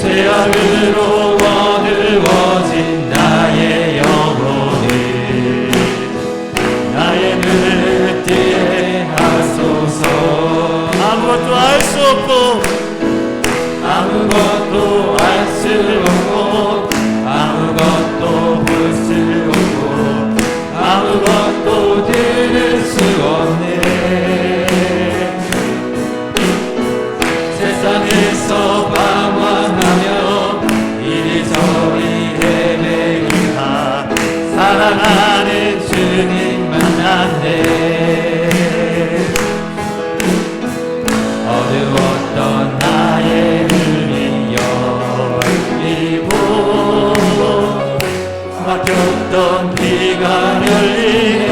죄악으로 어두워진 나의 영혼을 나의 눈을 뜨게 하소서. 아무것도 알 수 없고 아무것도 알 수 없고 아무것도 볼 수 없고 아무것도 들을 수 없네. 세상에서 방황하며 이리저리 헤매기다 사랑하는 주님 만났네. 어두웠던 나의 눈이 열리고 막혔던 귀가 열리네.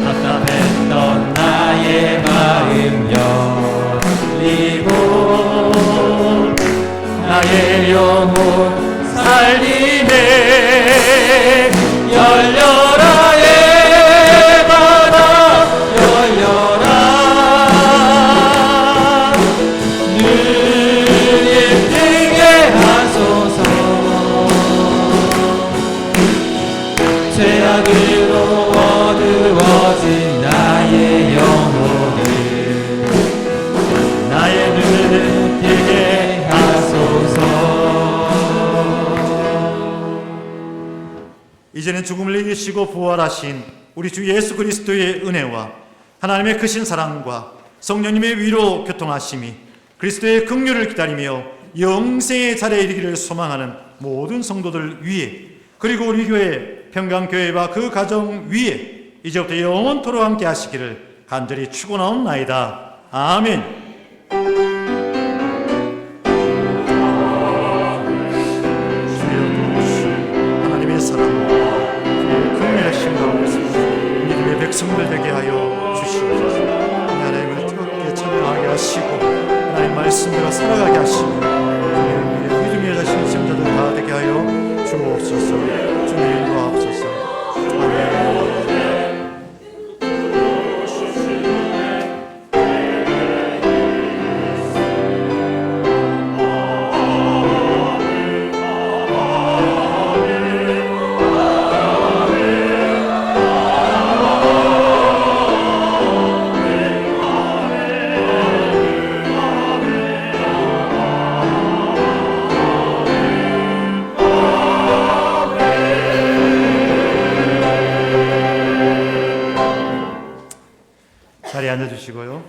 답답했던 나의 마음 열리고 나의 영혼 살리네. 열려라 에바다 열려라. 눈을 뜨게 하소서. 죄악으로 어두워진 나의 영혼을 나의 눈을 뜨게 하소서. 이제는 죽음을 이기시고 부활하신 우리 주 예수 그리스도의 은혜와 하나님의 크신 사랑과 성령님의 위로 교통하심이 그리스도의 긍휼을 기다리며 영생의 자리에 이르기를 소망하는 모든 성도들 위에 그리고 우리 교회 평강교회와 그 가정 위에 이제부터 영원토록 함께 하시기를 간절히 축원하옵나이다. 아멘. 하나님의 사랑, 긍휼하심 가운데서 믿음의 백성들 되게 하여 주시옵소서. 하나님을 뜨겁게 찬양하게 하시고 하나님 말씀대로 살아가게 하시고 믿음의 자신 시험자들 다 되게 하여 주옵소서. 주님 인도하옵소서. 아멘. 자리에 앉아주시고요.